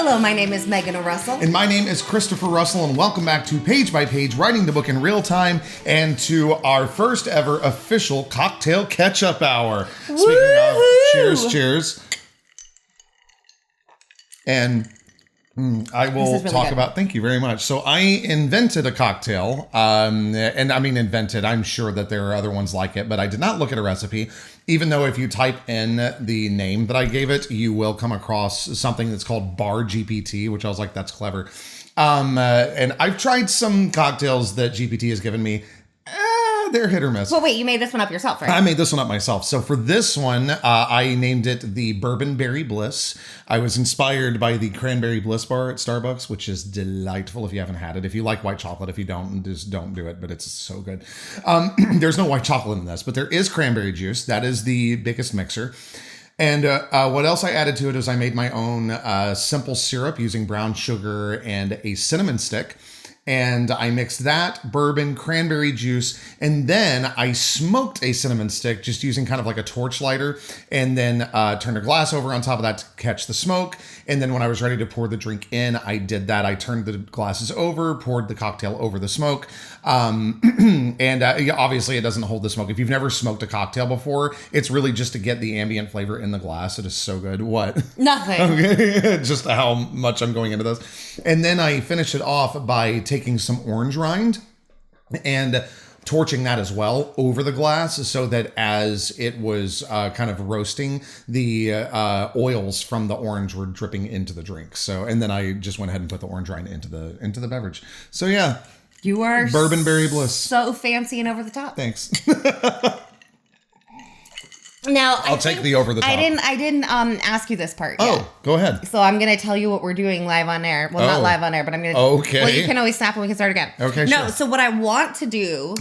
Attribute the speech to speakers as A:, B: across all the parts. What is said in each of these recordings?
A: Hello, my name is Megan Russell.
B: And my name is Christopher Russell, and welcome back to Page by Page, writing the book in real time, and to our first ever official Cocktail Catchup Hour.
A: Woo-hoo!
B: Speaking of, cheers. And I will
A: really
B: talk
A: good.
B: about, thank you very much. So I invented a cocktail, and I mean invented, I'm sure that there are other ones like it, but I did not look at a recipe, even though if you type in the name that I gave it, you will come across something that's called Bar GPT, which I was like, that's clever. And I've tried some cocktails that GPT has given me. They're hit or miss.
A: Well, wait, you made this one up yourself, right?
B: I made this one up myself. So for this one, I named it the Bourbonberry Bliss. I was inspired by the Cranberry Bliss bar at Starbucks, which is delightful if you haven't had it. If you like white chocolate, if you don't, just don't do it, but it's so good. There's no white chocolate in this, but there is cranberry juice. That is the biggest mixer. And what else I added to it is I made my own simple syrup using brown sugar and a cinnamon stick. And I mixed that, bourbon, cranberry juice, and then I smoked a cinnamon stick just using kind of like a torch lighter, and then turned a glass over on top of that to catch the smoke. And then when I was ready to pour the drink in, I did that. I turned the glasses over, poured the cocktail over the smoke. And obviously it doesn't hold the smoke. If you've never smoked a cocktail before, it's really just to get the ambient flavor in the glass. It is so good. What?
A: Nothing.
B: Okay. Just how much I'm going into this. And then I finished it off by taking some orange rind and torching that as well over the glass, so that as it was kind of roasting, the oils from the orange were dripping into the drink. So, and then I just went ahead and put the orange rind into the beverage. So yeah,
A: You are
B: Bourbonberry Bliss.
A: So fancy and over the top.
B: Thanks.
A: Now
B: I'll take the over the top.
A: I didn't ask you this part yet.
B: Oh, go ahead.
A: So I'm going to tell you what we're doing live on air. Well, not live on air, but I'm going to...
B: Okay.
A: Well, you can always stop and we can start again.
B: Okay,
A: No,
B: sure.
A: so what I want to do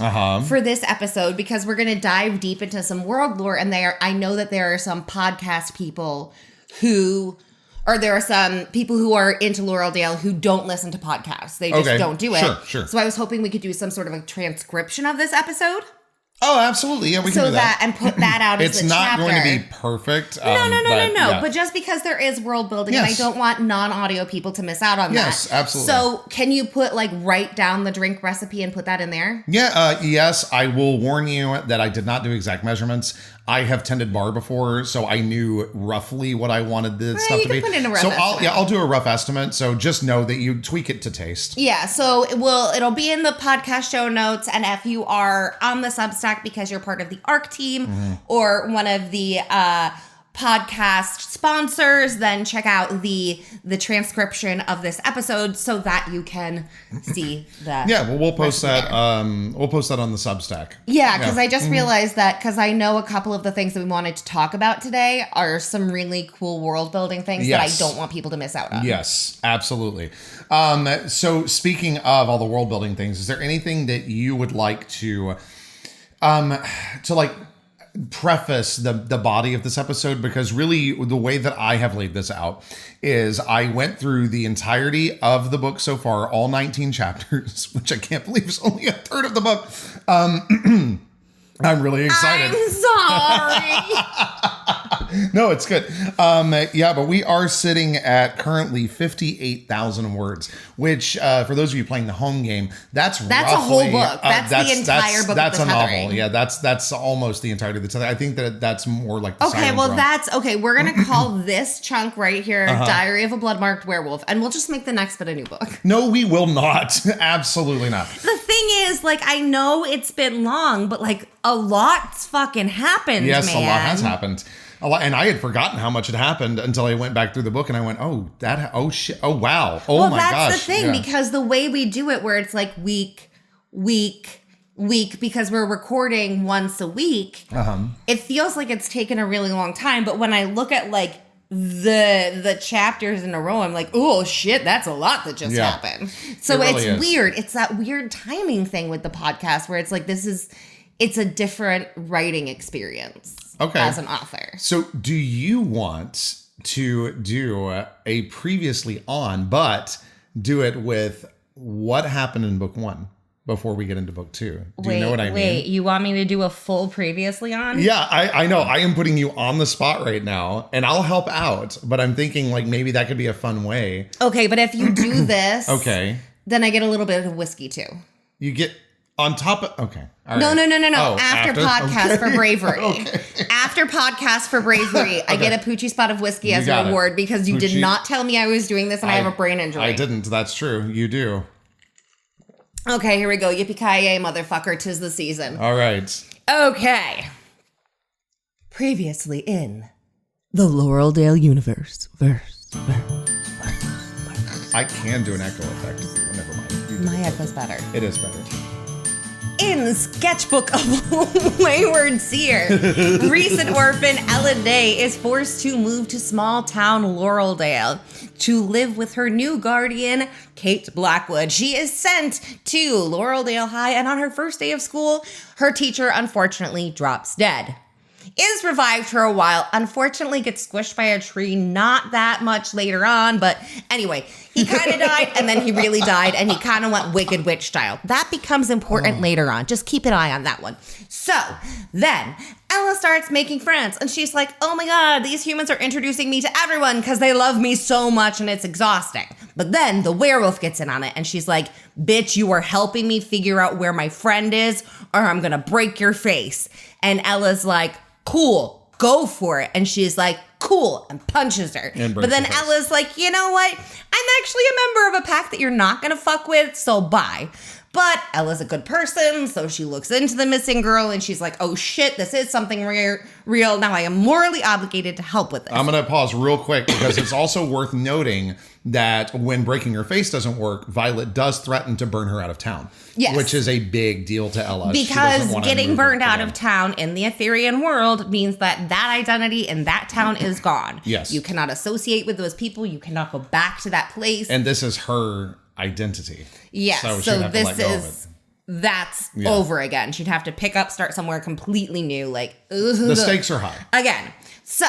A: for this episode, because we're going to dive deep into some world lore, and I know that there are some podcast people there are some people who are into Laureldale who don't listen to podcasts. They just don't do it.
B: Sure.
A: So I was hoping we could do some sort of a transcription of this episode.
B: Oh, absolutely. Yeah, we can do that.
A: And put that out as a chapter.
B: It's not going to be perfect.
A: No.
B: Yeah.
A: But just because there is world building,
B: Yes.
A: and I don't want non-audio people to miss out on that.
B: Yes, absolutely.
A: So can you write down the drink recipe and put that in there?
B: Yeah, yes. I will warn you that I did not do exact measurements. I have tended bar before, so I knew roughly what I wanted the stuff to be.
A: Put in a rough
B: so
A: estimate.
B: I'll do a rough estimate. So just know that you tweak it to taste.
A: Yeah, so it'll be in the podcast show notes, and if you are on the Substack because you're part of the ARC team or one of the podcast sponsors, then check out the transcription of this episode so that you can see that.
B: Yeah, well, we'll post that. We'll post that on the Substack.
A: Yeah, because I just realized that because I know a couple of the things that we wanted to talk about today are some really cool world building things that I don't want people to miss out on.
B: Yes, absolutely. So speaking of all the world building things, is there anything that you would like to preface the body of this episode? Because really the way that I have laid this out is I went through the entirety of the book so far, all 19 chapters, which I can't believe is only a third of the book. I'm really excited.
A: I'm sorry.
B: No, it's good. But we are sitting at currently 58,000 words, which for those of you playing the home game, that's roughly,
A: a whole book. That's the entire book.
B: That's
A: of the
B: a
A: tethering.
B: novel. Yeah, that's almost the entirety of the tethering. I think that's more like the
A: Okay,
B: Silent
A: well
B: Drum.
A: that's okay. We're gonna call this chunk right here "Diary of a Blood-Marked Werewolf," and we'll just make the next bit a new book.
B: No, we will not. Absolutely not.
A: The thing is, I know it's been long, but a lot's fucking happened.
B: Yes,
A: man.
B: a lot has happened. A lot, and I had forgotten how much had happened until I went back through the book and I went, oh shit, oh wow, oh my gosh.
A: Well, that's the thing, because the way we do it, where it's week, because we're recording once a week, it feels like it's taken a really long time. But when I look at the chapters in a row, I'm like, oh shit, that's a lot that just happened. So
B: it really
A: it's
B: is.
A: weird. It's that weird timing thing with the podcast where it's it's a different writing experience.
B: Okay.
A: As an author.
B: So do you want to do a previously on, but do it with what happened in book one? before we get into book 2. Do you know what I mean?
A: Wait, you want me to do a full previously on?
B: Yeah, I know. I am putting you on the spot right now, and I'll help out. But I'm thinking like maybe that could be a fun way.
A: Okay, but if you do this,
B: Okay.
A: then I get a little bit of whiskey too.
B: You get on top of... Okay. All
A: No,
B: right.
A: no.
B: Oh,
A: after podcast for bravery.
B: Okay.
A: After podcast for bravery, I get a Poochie spot of whiskey as a reward because you did not tell me I was doing this and I have a brain injury.
B: I didn't. That's true. You do.
A: Okay, here we go. Yippee-ki-yay, motherfucker. 'Tis the season.
B: All right.
A: Okay. Previously in the Laureldale universe.
B: I can do an echo effect. Never mind. You do
A: My
B: it.
A: echo's better.
B: It is better.
A: In Sketchbook of Wayward Seer, recent orphan Ella Day is forced to move to small town Laureldale to live with her new guardian, Kate Blackwood. She is sent to Laureldale High, and on her first day of school, her teacher unfortunately drops dead. Is revived for a while, unfortunately gets squished by a tree not that much later on, but anyway, he kind of died and then he really died and he kind of went Wicked Witch style. That becomes important later on. Just keep an eye on that one. So then Ella starts making friends and she's like, oh my God, these humans are introducing me to everyone because they love me so much and it's exhausting. But then the werewolf gets in on it and she's like, bitch, you are helping me figure out where my friend is or I'm going to break your face. And Ella's like, cool, go for it. And she's like, cool, and punches her. But then Ella's like, you know what? I'm actually a member of a pack that you're not going to fuck with, so bye. But Ella's a good person, so she looks into the missing girl and she's like, oh shit, this is something real. Now I am morally obligated to help with this.
B: I'm going to pause real quick because it's also worth noting that when breaking her face doesn't work, Violet does threaten to burn her out of town.
A: Yes.
B: Which is a big deal to Ella.
A: Because getting burned out of town in the Etherean world means that that identity in that town is gone.
B: Yes.
A: You cannot associate with those people. You cannot go back to that place.
B: And this is her identity.
A: Yes. So this is... That's over again. She'd have to pick up, start somewhere completely new. Like,
B: the stakes are high.
A: Again. So,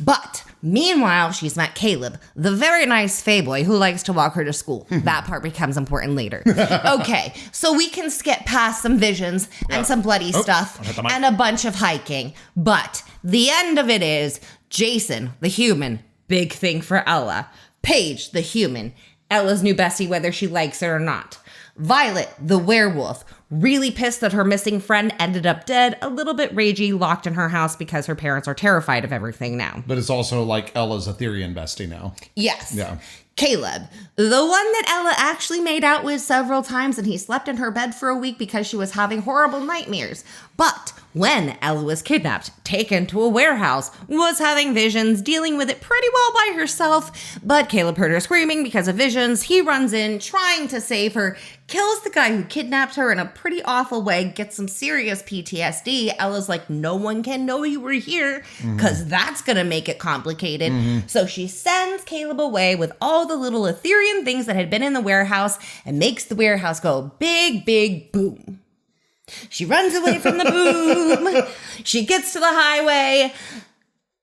A: but meanwhile, she's met Caleb, the very nice Fae boy who likes to walk her to school. That part becomes important later. Okay, so we can skip past some visions and some bloody stuff and a bunch of hiking. But the end of it is Jason, the human, big thing for Ella. Paige, the human, Ella's new bestie, whether she likes it or not. Violet, the werewolf, really pissed that her missing friend ended up dead, a little bit ragey, locked in her house because her parents are terrified of everything now.
B: But it's also like Ella's Etherean bestie now.
A: Yes.
B: Yeah.
A: Caleb, the one that Ella actually made out with several times, and he slept in her bed for a week because she was having horrible nightmares. But when Ella was kidnapped, taken to a warehouse, was having visions, dealing with it pretty well by herself, but Caleb heard her screaming because of visions. He runs in, trying to save her, kills the guy who kidnapped her in a pretty awful way, gets some serious PTSD. Ella's like, no one can know you were here, because that's going to make it complicated. So she sends Caleb away with all the little Etherean things that had been in the warehouse and makes the warehouse go big, big boom. She runs away from the boom. She gets to the highway.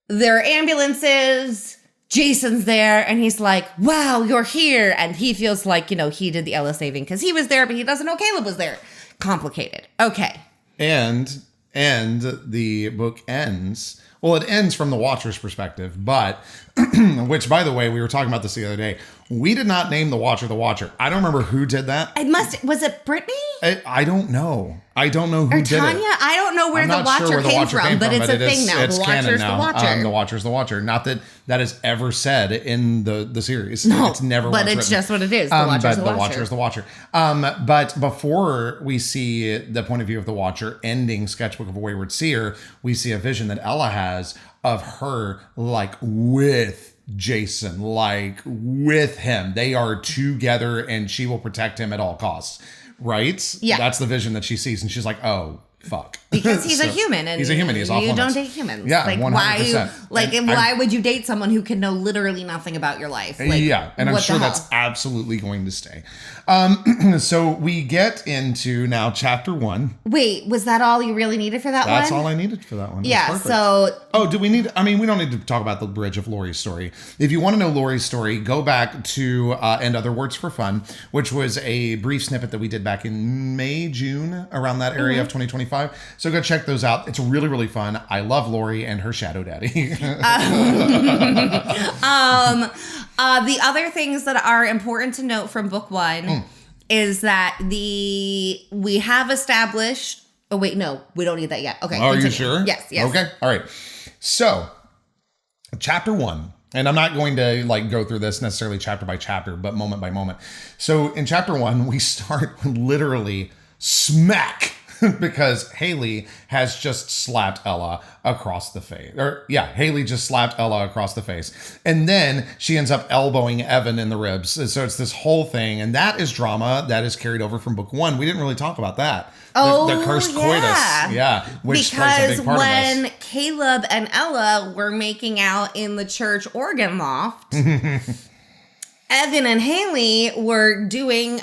A: There are ambulances. Jason's there, and he's like, wow, you're here. And he feels like, he did the Ella saving because he was there, but he doesn't know Caleb was there. Complicated. Okay.
B: And the book ends... Well, it ends from the Watcher's perspective, but, which, by the way, we were talking about this the other day. We did not name the Watcher the Watcher. I don't remember who did that.
A: Was it Brittany?
B: I don't know. I don't know who
A: or
B: did
A: Tanya?
B: it.
A: I don't know where the Watcher came from, but it's a thing now.
B: It's
A: the
B: canon
A: Watcher's
B: now.
A: the Watcher.
B: The Watcher's the Watcher. Not that that is ever said in the series.
A: No,
B: it's never.
A: But it's just what it is. The Watcher's the Watcher.
B: The Watcher's the Watcher. But before we see the point of view of the Watcher ending Sketchbook of a Wayward Seer, we see a vision that Ella has of her like with Jason, like with him. They are together and she will protect him at all costs. Right?
A: Yeah.
B: That's the vision that she sees. And she's like, oh, fuck.
A: Because he's a human. And
B: he's a human. He's off limits.
A: You don't date humans.
B: Yeah,
A: like
B: 100%.
A: Why would you date someone who can know literally nothing about your life? Like,
B: yeah, and I'm sure that's absolutely going to stay. So we get into now chapter 1.
A: Wait, was that all you really needed for that one?
B: That's all I needed for that one.
A: Yeah, so...
B: Oh, do we need... I mean, we don't need to talk about the bridge of Lori's story. If you want to know Lori's story, go back to And Other Words for Fun, which was a brief snippet that we did back in May, June, around that area of 2025. So go check those out. It's really, really fun. I love Lori and her shadow daddy.
A: The other things that are important to note from book 1 is that we have established... Oh, wait, no, we don't need that yet. Okay.
B: Are you sure?
A: Yes.
B: Okay. All right. So, chapter 1, and I'm not going to like go through this necessarily chapter by chapter, but moment by moment. So, in chapter 1, we start with literally smack because Haley has just slapped Ella across the face. Haley just slapped Ella across the face. And then she ends up elbowing Evan in the ribs. So it's this whole thing. And that is drama that is carried over from book 1. We didn't really talk about that. The cursed coitus. Yeah. Which plays a big part of this.
A: When Caleb and Ella were making out in the church organ loft, Evan and Haley were doing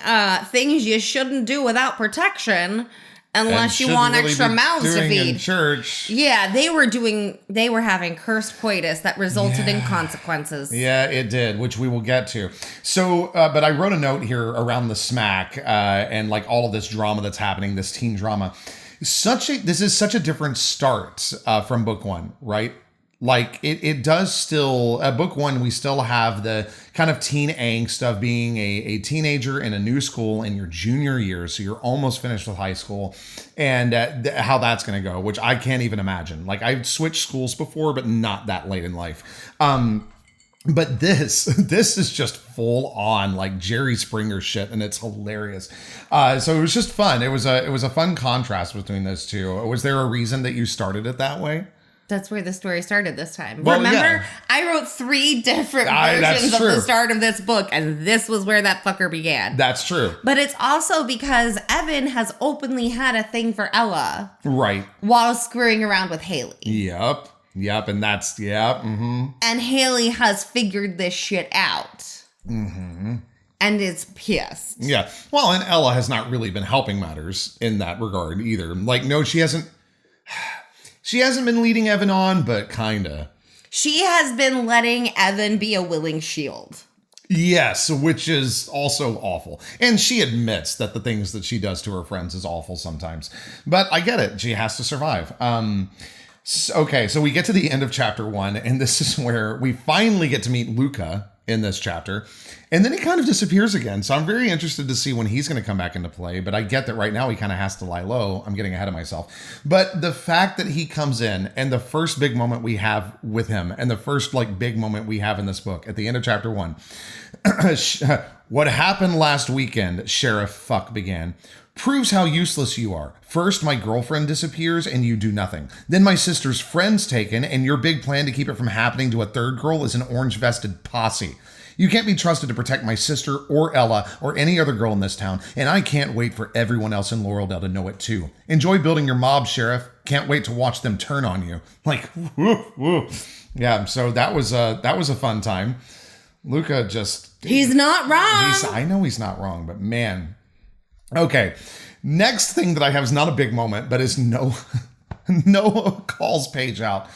A: things you shouldn't do without protection. Unless you want really extra mouths to feed.
B: In church.
A: Yeah, they were having cursed coitus that resulted in consequences.
B: Yeah, it did, which we will get to. So, but I wrote a note here around the smack and like all of this drama that's happening, this teen drama. This is such a different start from book 1, right? Like it does still, at book 1, we still have the kind of teen angst of being a teenager in a new school in your junior year. So you're almost finished with high school and how that's going to go, which I can't even imagine. Like I've switched schools before, but not that late in life. But this is just full on like Jerry Springer shit, and it's hilarious. So it was just fun. It was a fun contrast between those two. Was there a reason that you started it that way?
A: That's where the story started this time.
B: Well,
A: Remember,
B: yeah.
A: I wrote 3 different versions of the start of this book, and this was where that fucker began.
B: That's true.
A: But it's also because Evan has openly had a thing for Ella.
B: Right.
A: While screwing around with Haley.
B: Yep. And that's, mm-hmm.
A: And Haley has figured this shit out. Mm-hmm. And is pissed.
B: Yeah. Well, and Ella has not really been helping matters in that regard either. Like, no, she hasn't... She hasn't been leading Evan on, but kinda.
A: She has been letting Evan be a willing shield.
B: Yes, which is also awful. And she admits that the things that she does to her friends is awful sometimes. But I get it. She has to survive. Okay, so we get to the end of chapter 1, and this is where we finally get to meet Luca in this chapter. And then he kind of disappears again. So I'm very interested to see when he's going to come back into play. But I get that right now he kind of has to lie low. I'm getting ahead of myself. But the fact that he comes in and the first big moment we have with him and the first like big moment we have in this book at the end of chapter 1. What happened last weekend, Sheriff Fuck began, proves how useless you are. First, my girlfriend disappears and you do nothing. Then my sister's friend's taken and your big plan to keep it from happening to a third girl is an orange-vested posse. You can't be trusted to protect my sister or Ella or any other girl in this town, and I can't wait for everyone else in Laureldale to know it too. Enjoy building your mob, Sheriff. Can't wait to watch them turn on you. Like, woo. Yeah, so that was a fun time. Luca just...
A: He's not wrong.
B: I know he's not wrong, but man. Okay, next thing that I have is not a big moment, but is no calls Paige out.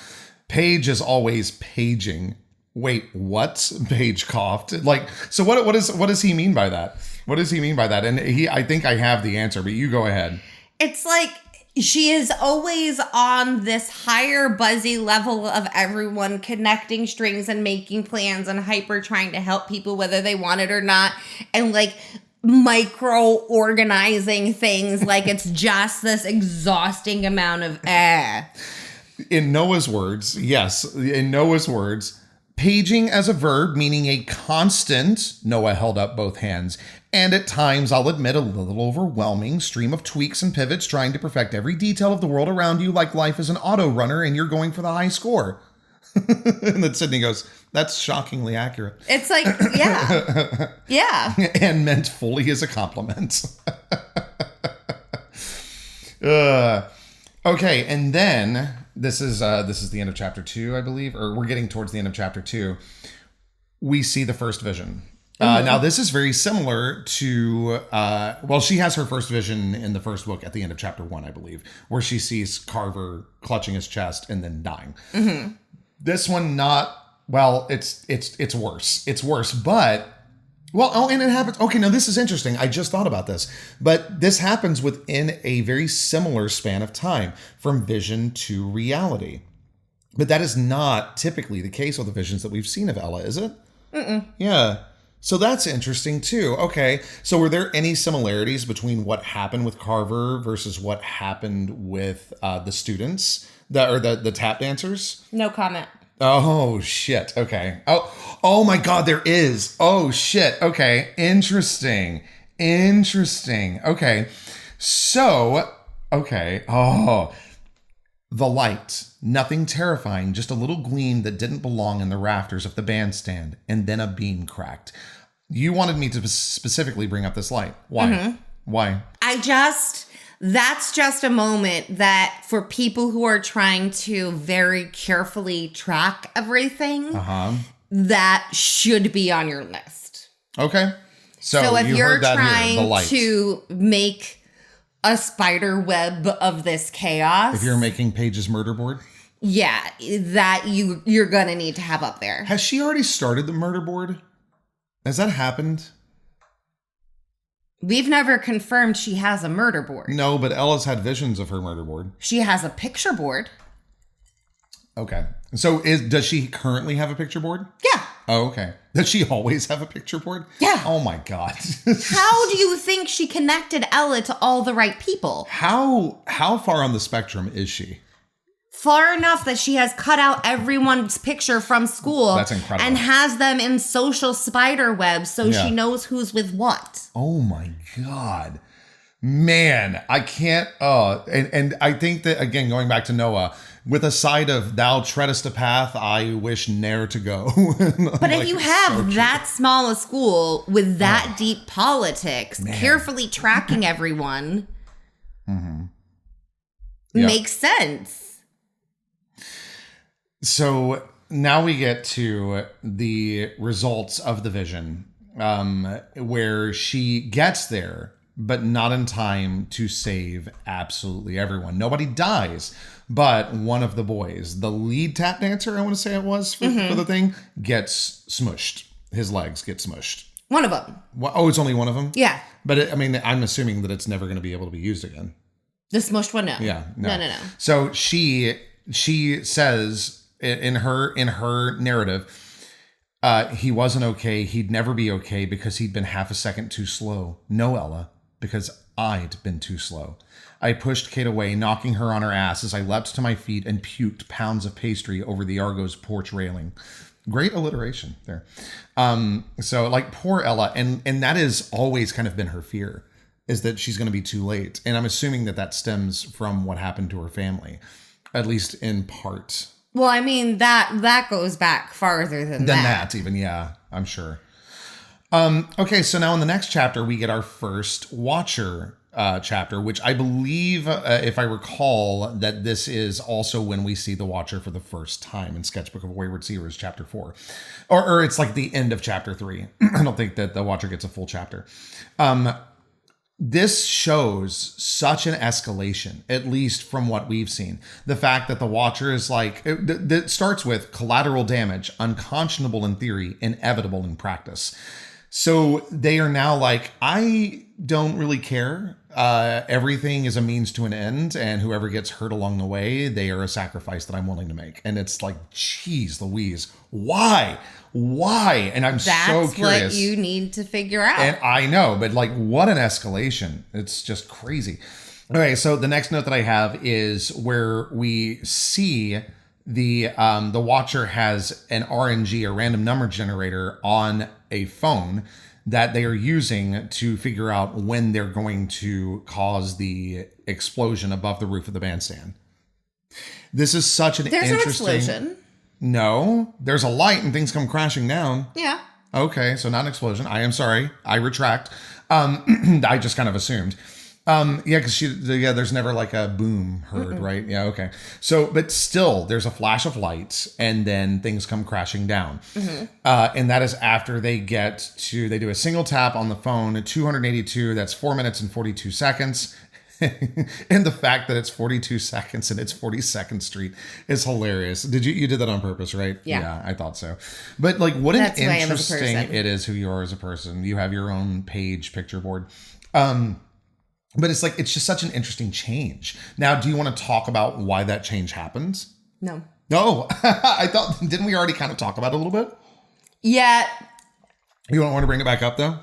B: Paige is always paging. Wait, what? Paige coughed. Like, so what does he mean by that? What does he mean by that? And I think I have the answer, but you go ahead.
A: It's like she is always on this higher buzzy level of everyone connecting strings and making plans and hyper trying to help people whether they want it or not. And like micro organizing things like it's just this exhausting amount of
B: In Noah's words, yes, in Noah's words, paging as a verb, meaning a constant, Noah held up both hands, and at times, I'll admit, a little overwhelming stream of tweaks and pivots trying to perfect every detail of the world around you like life is an auto runner and you're going for the high score. And then Sydney goes, that's shockingly accurate.
A: It's like, yeah. Yeah.
B: And meant fully as a compliment. Okay, and then this is the end of chapter 2, I believe, or we're getting towards the end of chapter 2. We see the first vision. Now, this is very similar to, she has her first vision in the first book at the end of chapter 1, I believe, where she sees Carver clutching his chest and then dying. Mm-hmm. This one, it's worse. It's worse, but, and it happens. Okay, now this is interesting. I just thought about this, but this happens within a very similar span of time from vision to reality. But that is not typically the case with the visions that we've seen of Ella, is it? Mm-mm. Yeah. So that's interesting too. Okay. So were there any similarities between what happened with Carver versus what happened with the students, the tap dancers?
A: No comment.
B: Oh shit. Okay. Oh my God, there is. Oh shit. Okay. Interesting. Okay. So, okay. Oh, the light. Nothing terrifying, just a little gleam that didn't belong in the rafters of the bandstand, and then a beam cracked. You wanted me to specifically bring up this light. Why? Mm-hmm. Why?
A: That's just a moment that for people who are trying to very carefully track everything, that should be on your list.
B: Okay. So
A: if you're trying to make a spider web of this chaos.
B: If you're making Paige's murder board?
A: Yeah, that you're going to need to have up there.
B: Has she already started the murder board? Has that happened?
A: We've never confirmed she has a murder board.
B: No, but Ella's had visions of her murder board.
A: She has a picture board.
B: Okay. So does she currently have a picture board?
A: Yeah.
B: Oh, okay. Does she always have a picture board?
A: Yeah.
B: Oh my God.
A: How do you think she connected Ella to all the right people?
B: How far on the spectrum is she?
A: Far enough that she has cut out everyone's picture from school.
B: That's incredible.
A: And has them in social spider webs so she knows who's with what.
B: Oh my God. Man, I can't. And I think that, again, going back to Noah, with a side of thou treadest a path I wish ne'er to go.
A: But if you have that small a school with that deep politics, carefully tracking everyone, makes sense.
B: So now we get to the results of the vision, where she gets there, but not in time to save absolutely everyone. Nobody dies, but one of the boys, the lead tap dancer, I want to say it was for the thing, gets smushed. His legs get smushed.
A: One of them.
B: Oh, it's only one of them?
A: Yeah.
B: But I'm assuming that it's never going to be able to be used again.
A: The smushed one? No.
B: Yeah.
A: No.
B: So she says in her narrative, he wasn't okay. He'd never be okay because he'd been half a second too slow. No, Ella, because I'd been too slow. I pushed Kate away, knocking her on her ass as I leapt to my feet and puked pounds of pastry over the Argo's porch railing. Great alliteration there. So like poor Ella, and that has always kind of been her fear, is that she's going to be too late. And I'm assuming that stems from what happened to her family, at least in part.
A: Well, I mean, that goes back farther than that.
B: Even, yeah, I'm sure. Okay, so now in the next chapter, we get our first Watcher chapter, which I believe, if I recall, that this is also when we see the Watcher for the first time in Sketchbook of a Wayward Seers, chapter 4. Or it's like the end of chapter 3. I don't think that the Watcher gets a full chapter. This shows such an escalation, at least from what we've seen. The fact that the Watcher is like, it starts with collateral damage, unconscionable in theory, inevitable in practice. So they are now like, I don't really care. Everything is a means to an end, and whoever gets hurt along the way, they are a sacrifice that I'm willing to make. And it's like, geez Louise, why? And I'm so curious.
A: That's what you need to figure out.
B: And I know, but like, what an escalation. It's just crazy. Okay, so the next note that I have is where we see the Watcher has an RNG, a random number generator, on a phone that they are using to figure out when they're going to cause the explosion above the roof of the bandstand. This is such an interesting...
A: There's no explosion.
B: No, there's a light and things come crashing down.
A: Yeah.
B: Okay, so not an explosion. I am sorry. I retract. I just kind of assumed. Yeah, because there's never like a boom heard, right? Yeah, okay. So, but still, there's a flash of light, and then things come crashing down. And that is after they do a single tap on the phone at 282. That's 4 minutes and 42 seconds. And the fact that it's 42 seconds and it's 42nd Street is hilarious. You did that on purpose, right?
A: Yeah,
B: I thought so. But like, what
A: That's
B: an
A: who I am as a
B: interesting
A: person.
B: it is who you are as a person. You have your own page picture board. But it's like, it's just such an interesting change. Now, do you want to talk about why that change happens?
A: No.
B: No, didn't we already kind of talk about it a little bit?
A: Yeah.
B: You don't want to bring it back up though?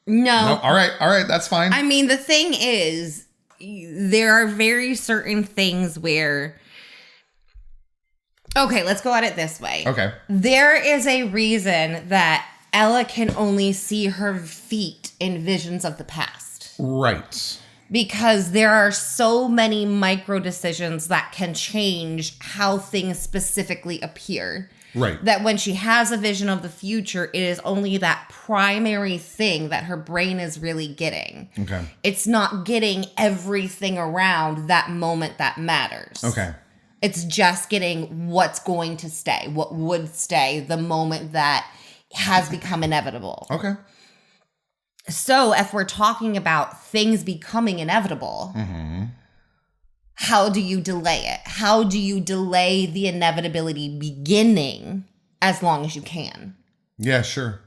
A: No.
B: All right. That's fine.
A: I mean, the thing is, there are very certain things where, okay, let's go at it this way.
B: Okay.
A: There is a reason that Ella can only see her feet in visions of the past.
B: Right.
A: Because there are so many micro decisions that can change how things specifically appear.
B: Right.
A: That when she has a vision of the future, it is only that primary thing that her brain is really getting.
B: Okay.
A: It's not getting everything around that moment that matters.
B: Okay.
A: It's just getting what's going to stay, what would stay, the moment that has become inevitable.
B: Okay.
A: So if we're talking about things becoming inevitable, how do you delay it? How do you delay the inevitability beginning as long as you can?
B: Yeah, sure.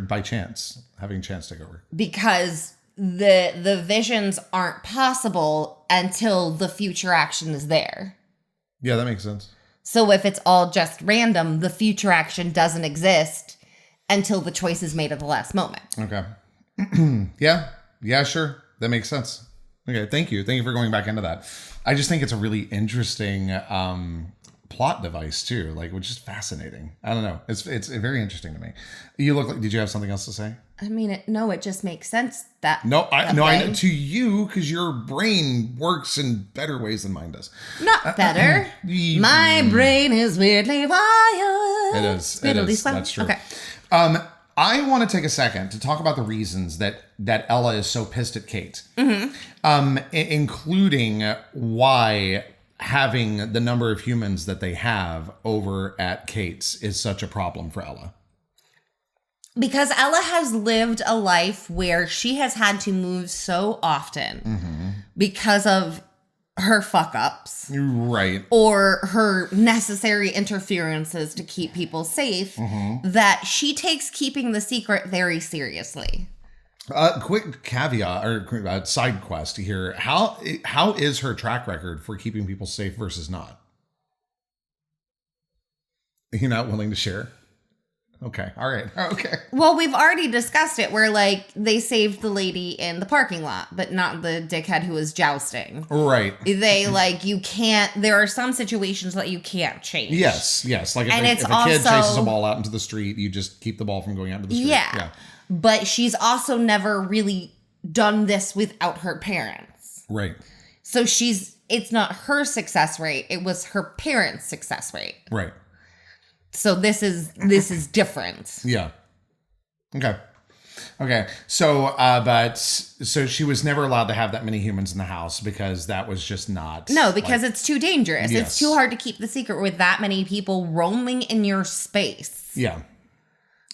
B: By chance, having chance take over.
A: Because the visions aren't possible until the future action is there.
B: Yeah, that makes sense.
A: So if it's all just random, the future action doesn't exist until the choice is made at the last moment.
B: Okay. Yeah, sure. That makes sense. Okay, thank you for going back into that. I just think it's a really interesting plot device too, like, which is fascinating. I don't know. It's very interesting to me. You look like, did you have something else to say?
A: I mean, it just makes sense that.
B: I know to you, because your brain works in better ways than mine does.
A: Not better. My brain is weirdly wired.
B: It is. That's true.
A: Okay.
B: I want to take a second to talk about the reasons that Ella is so pissed at Kate, including why having the number of humans that they have over at Kate's is such a problem for Ella.
A: Because Ella has lived a life where she has had to move so often because of her fuck-ups.
B: Right.
A: Or her necessary interferences to keep people safe, that she takes keeping the secret very seriously.
B: Quick caveat or side quest here. How is her track record for keeping people safe versus not? You're not willing to share? Okay. All right. Okay.
A: Well, we've already discussed it where, like, they saved the lady in the parking lot, but not the dickhead who was jousting.
B: Right.
A: They, like, you can't, there are some situations that you can't change.
B: Yes. Like if a kid chases a ball out into the street, you just keep the ball from going out into the street.
A: Yeah. But she's also never really done this without her parents.
B: Right.
A: So it's not her success rate, it was her parents' success rate.
B: Right.
A: So this is different.
B: Yeah. Okay. So, so she was never allowed to have that many humans in the house because that was just not.
A: No, because it's too dangerous.
B: Yes.
A: It's too hard to keep the secret with that many people roaming in your space.
B: Yeah.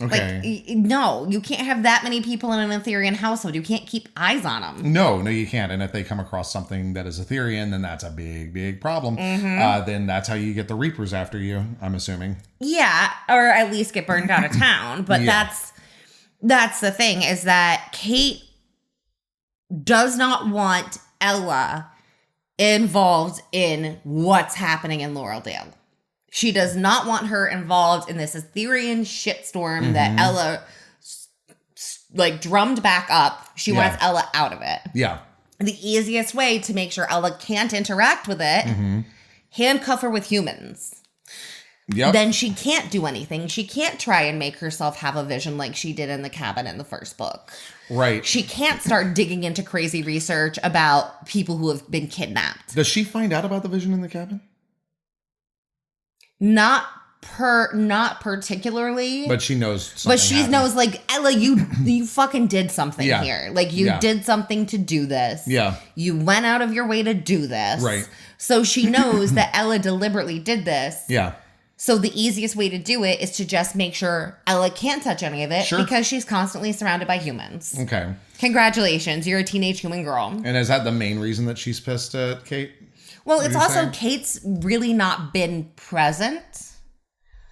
B: Okay.
A: Like, no, you can't have that many people in an Ethereum household. You can't keep eyes on them.
B: No, you can't. And if they come across something that is Ethereum, then that's a big problem. Then that's how you get the Reapers after you, I'm assuming.
A: Yeah, or at least get burned out of town. But that's the thing, is that Kate does not want Ella involved in what's happening in Laureldale. She does not want her involved in this Ethereum shitstorm that Ella like drummed back up. She wants Ella out of it.
B: Yeah.
A: The easiest way to make sure Ella can't interact with it, handcuff her with humans.
B: Yep.
A: Then she can't do anything. She can't try and make herself have a vision like she did in the cabin in the first book.
B: Right.
A: She can't start digging into crazy research about people who have been kidnapped.
B: Does she find out about the vision in the cabin?
A: Not not particularly.
B: But she knows something
A: But she
B: happened.
A: knows, like, Ella, you fucking did something here. Like, you did something to do this.
B: Yeah.
A: You went out of your way to do this.
B: Right.
A: So she knows that Ella deliberately did this.
B: Yeah.
A: So the easiest way to do it is to just make sure Ella can't touch any of it because she's constantly surrounded by humans.
B: Okay.
A: Congratulations, you're a teenage human girl.
B: And is that the main reason that she's pissed at Kate?
A: Well, it's also Kate's really not been present.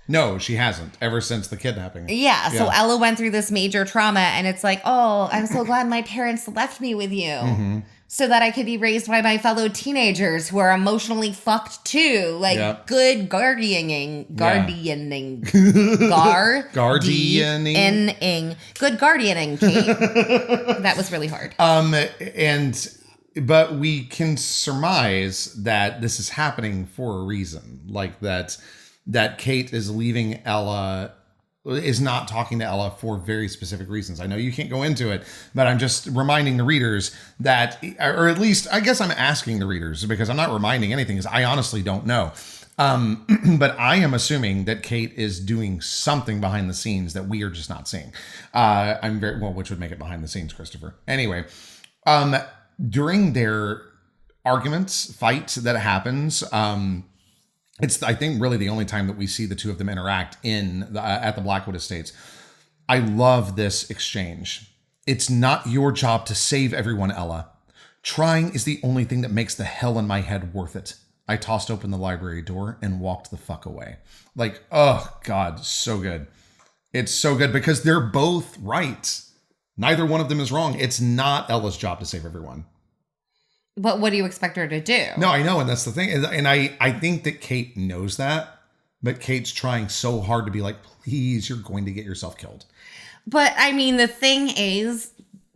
B: No, she hasn't ever since the kidnapping.
A: Yeah, so Ella went through this major trauma, and it's like, oh, I'm so glad my parents left me with you so that I could be raised by my fellow teenagers who are emotionally fucked too. Like, good guardianing. Guardianing, good guardianing, Kate. That was really hard.
B: But we can surmise that this is happening for a reason. Like that Kate is leaving Ella, is not talking to Ella for very specific reasons. I know you can't go into it, but I'm just reminding the readers that, or at least I guess I'm asking the readers, because I'm not reminding anything, because I honestly don't know. But I am assuming that Kate is doing something behind the scenes that we are just not seeing. Which would make it behind the scenes, Christopher. Anyway, during their fight that happens, it's, I think, really the only time that we see the two of them interact at the Blackwood Estates. I love this exchange. It's not your job to save everyone, Ella. Trying is the only thing that makes the hell in my head worth it. I tossed open the library door and walked the fuck away. Like, oh God, so good. It's so good because they're both right. Neither one of them is wrong. It's not Ella's job to save everyone.
A: But what do you expect her to do?
B: No, I know, and that's the thing. And I think that Kate knows that, but Kate's trying so hard to be like, please, you're going to get yourself killed.
A: But, I mean, the thing is,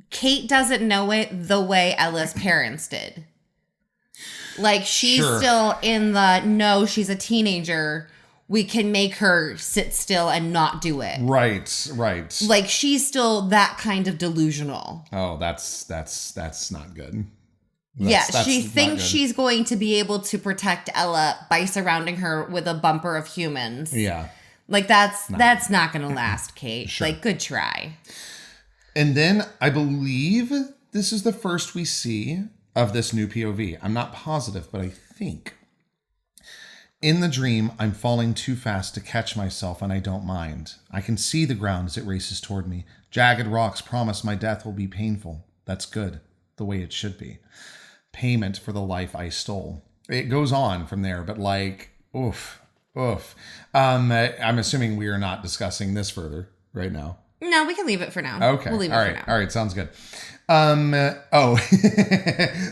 A: Kate doesn't know it the way Ella's parents did. Like, she's still in no, she's a teenager. We can make her sit still and not do it.
B: Right.
A: Like, she's still that kind of delusional.
B: Oh, that's not good.
A: She thinks she's going to be able to protect Ella by surrounding her with a bumper of humans.
B: Yeah.
A: Like, that's not going to last, Kate. Sure. Like, good try.
B: And then I believe this is the first we see of this new POV. I'm not positive, but I think. In the dream, I'm falling too fast to catch myself, and I don't mind. I can see the ground as it races toward me. Jagged rocks promise my death will be painful. That's good. The way it should be. Payment for the life I stole. It goes on from there, but like, oof. I'm assuming we are not discussing this further right now.
A: No, we can leave it for now.
B: Okay.
A: We'll leave it for now.
B: All right. Sounds good. The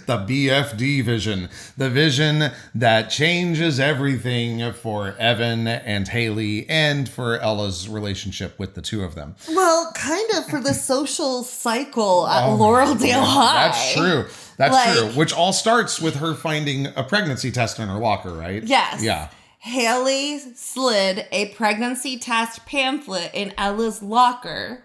B: BFD vision, the vision that changes everything for Evan and Haley and for Ella's relationship with the two of them.
A: Well, kind of for the social cycle at Laureldale High.
B: That's true. Which all starts with her finding a pregnancy test in her locker, right?
A: Yes.
B: Yeah.
A: Haley slid a pregnancy test pamphlet in Ella's locker,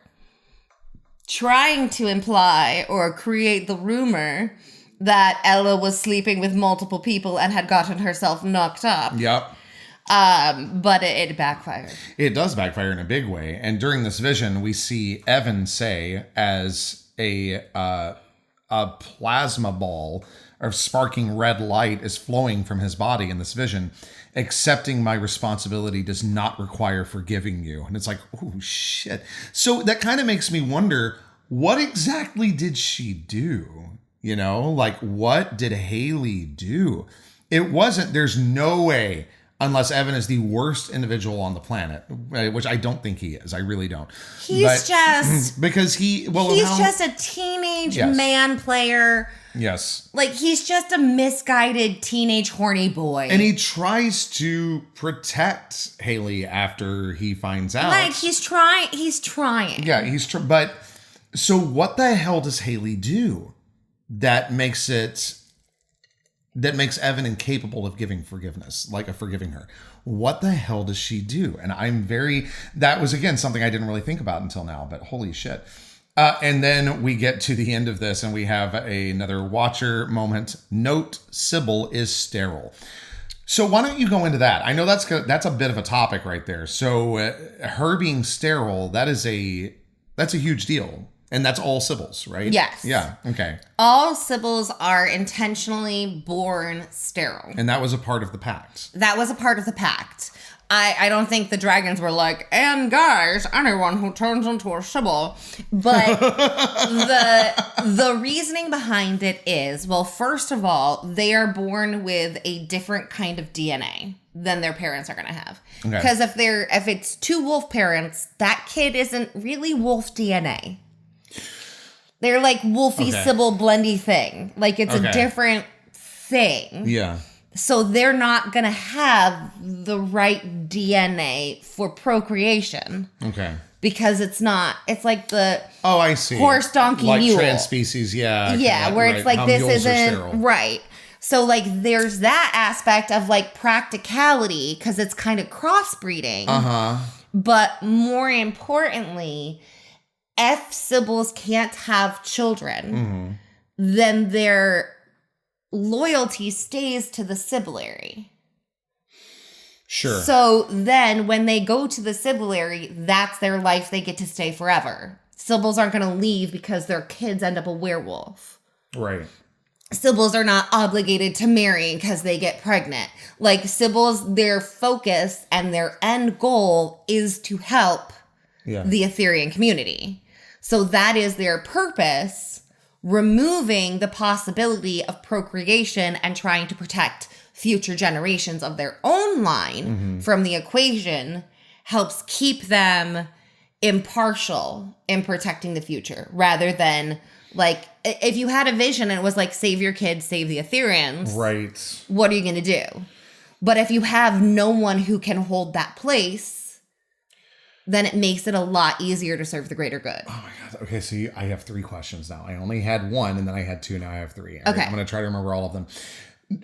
A: trying to imply or create the rumor that Ella was sleeping with multiple people and had gotten herself knocked up.
B: Yep.
A: But it backfired.
B: It does backfire in a big way. And during this vision, we see Evan say, as a plasma ball of sparking red light is flowing from his body in this vision, accepting my responsibility does not require forgiving you. And it's like, oh shit. So that kind of makes me wonder, what exactly did she do? You know, like, what did Haley do? It wasn't, there's no way, unless Evan is the worst individual on the planet, which I don't think he is. I really don't.
A: He's
B: because he's
A: just a teenage man player.
B: Yes.
A: Like, he's just a misguided teenage horny boy.
B: And he tries to protect Haley after he finds out.
A: Like, he's trying.
B: Yeah, but so what the hell does Haley do that makes Evan incapable of giving forgiveness, of forgiving her? What the hell does she do? And that was, again, something I didn't really think about until now, but holy shit. And then we get to the end of this and we have another watcher moment. Note, Sybil is sterile. So why don't you go into that? I know that's a bit of a topic right there. So her being sterile, that's a huge deal. And that's all Sibyls, right?
A: Yes.
B: Yeah. Okay.
A: All Sibyls are intentionally born sterile.
B: And that was a part of the pact.
A: That was a part of the pact. I don't think the dragons were like, and guys, anyone who turns into a Sibyl. But the reasoning behind it is, well, first of all, they are born with a different kind of DNA than their parents are going to have. Because if it's two wolf parents, that kid isn't really wolf DNA. They're like wolfy Sibyl blendy thing. Like it's a different thing.
B: Yeah.
A: So they're not going to have the right DNA for procreation.
B: Okay.
A: Because it's like the
B: I see.
A: Horse, donkey,
B: like
A: mule.
B: Trans species, yeah.
A: Yeah, where it's like this isn't right. So like there's that aspect of like practicality because it's kind of crossbreeding. But more importantly, if Sibyls can't have children, then their loyalty stays to the Sibyllary.
B: Sure.
A: So then when they go to the Sibyllary, that's their life. They get to stay forever. Sibyls aren't going to leave because their kids end up a werewolf.
B: Right.
A: Sibyls are not obligated to marry because they get pregnant. Like Sibyls, their focus and their end goal is to help the Etherean community. So that is their purpose, removing the possibility of procreation and trying to protect future generations of their own line from the equation helps keep them impartial in protecting the future rather than like if you had a vision and it was like save your kids, save the Ethereans.
B: Right.
A: What are you going to do? But if you have no one who can hold that place, then it makes it a lot easier to serve the greater good.
B: Oh my God. Okay, so I have 3 questions now. I only had 1 and then I had 2. Now I have 3.
A: Okay.
B: I'm going to try to remember all of them.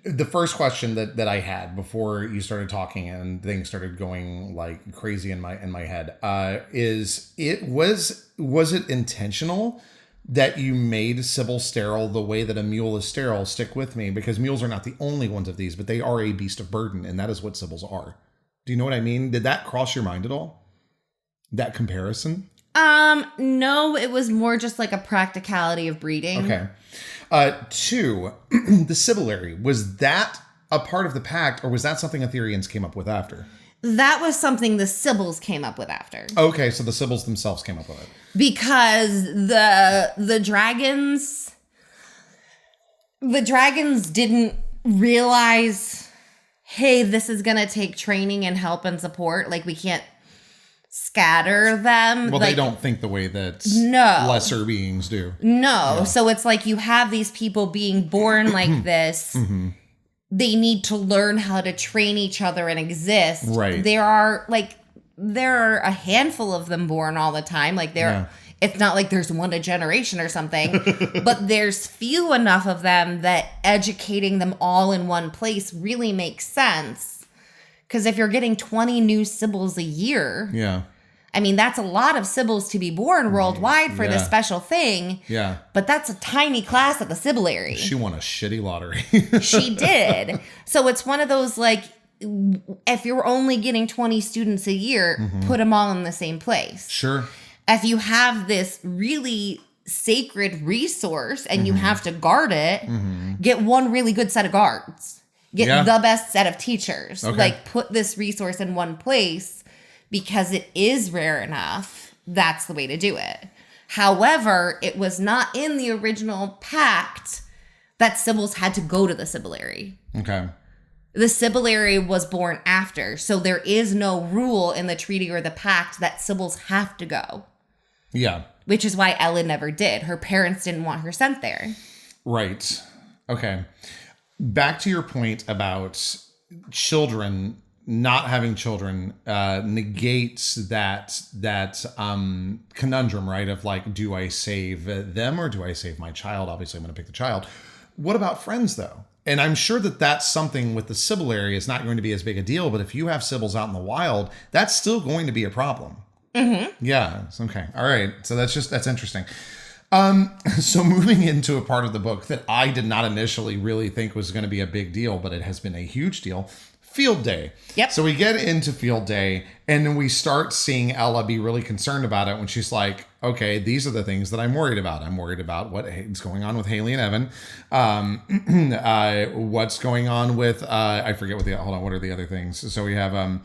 B: The first question that I had before you started talking and things started going like crazy in my head is was it intentional that you made Sibyl sterile the way that a mule is sterile? Stick with me, because mules are not the only ones of these, but they are a beast of burden, and that is what Sibyls are. Do you know what I mean? Did that cross your mind at all? That comparison?
A: No, it was more just like a practicality of breeding.
B: Okay. 2, the Sibyllary, was that a part of the pact, or was that something Ethereans came up with after?
A: That was something the Sibyls came up with after.
B: Okay, so the Sibyls themselves came up with it.
A: Because the dragons didn't realize, hey, this is going to take training and help and support. Like, we can't scatter them.
B: Well,
A: like,
B: they don't think the way that lesser beings do.
A: No. Yeah. So it's like you have these people being born like this. They need to learn how to train each other and exist.
B: Right.
A: There are a handful of them born all the time. Like it's not like there's one a generation or something, but there's few enough of them that educating them all in one place really makes sense. Because if you're getting 20 new Sibyls a year, I mean, that's a lot of Sibyls to be born worldwide for this special thing.
B: Yeah.
A: But that's a tiny class at the Sibyllary.
B: She won a shitty lottery.
A: She did. So it's one of those, like, if you're only getting 20 students a year, put them all in the same place.
B: Sure.
A: If you have this really sacred resource and you have to guard it, get one really good set of guards. Get the best set of teachers. Okay. Like, put this resource in one place because it is rare enough. That's the way to do it. However, it was not in the original pact that Sibyls had to go to the Sibyllary.
B: Okay.
A: The Sibyllary was born after. So there is no rule in the treaty or the pact that Sibyls have to go. Yeah. Which is why Ellen never did. Her parents didn't want her sent there.
B: Right. Okay. Back to your point about children, not having children negates that conundrum, right? Of like, do I save them or do I save my child? Obviously, I'm going to pick the child. What about friends, though? And I'm sure that that's something with the Sibyllary is not going to be as big a deal. But if you have Sibyls out in the wild, that's still going to be a problem. Yeah. Okay. All right. So that's interesting. So moving into a part of the book that I did not initially really think was going to be a big deal, but it has been a huge deal. Field day.
A: Yep.
B: So we get into field day and then we start seeing Ella be really concerned about it when she's like, okay, these are the things that I'm worried about. I'm worried about what's going on with Haley and Evan. What's going on with, I forget what what are the other things? So we have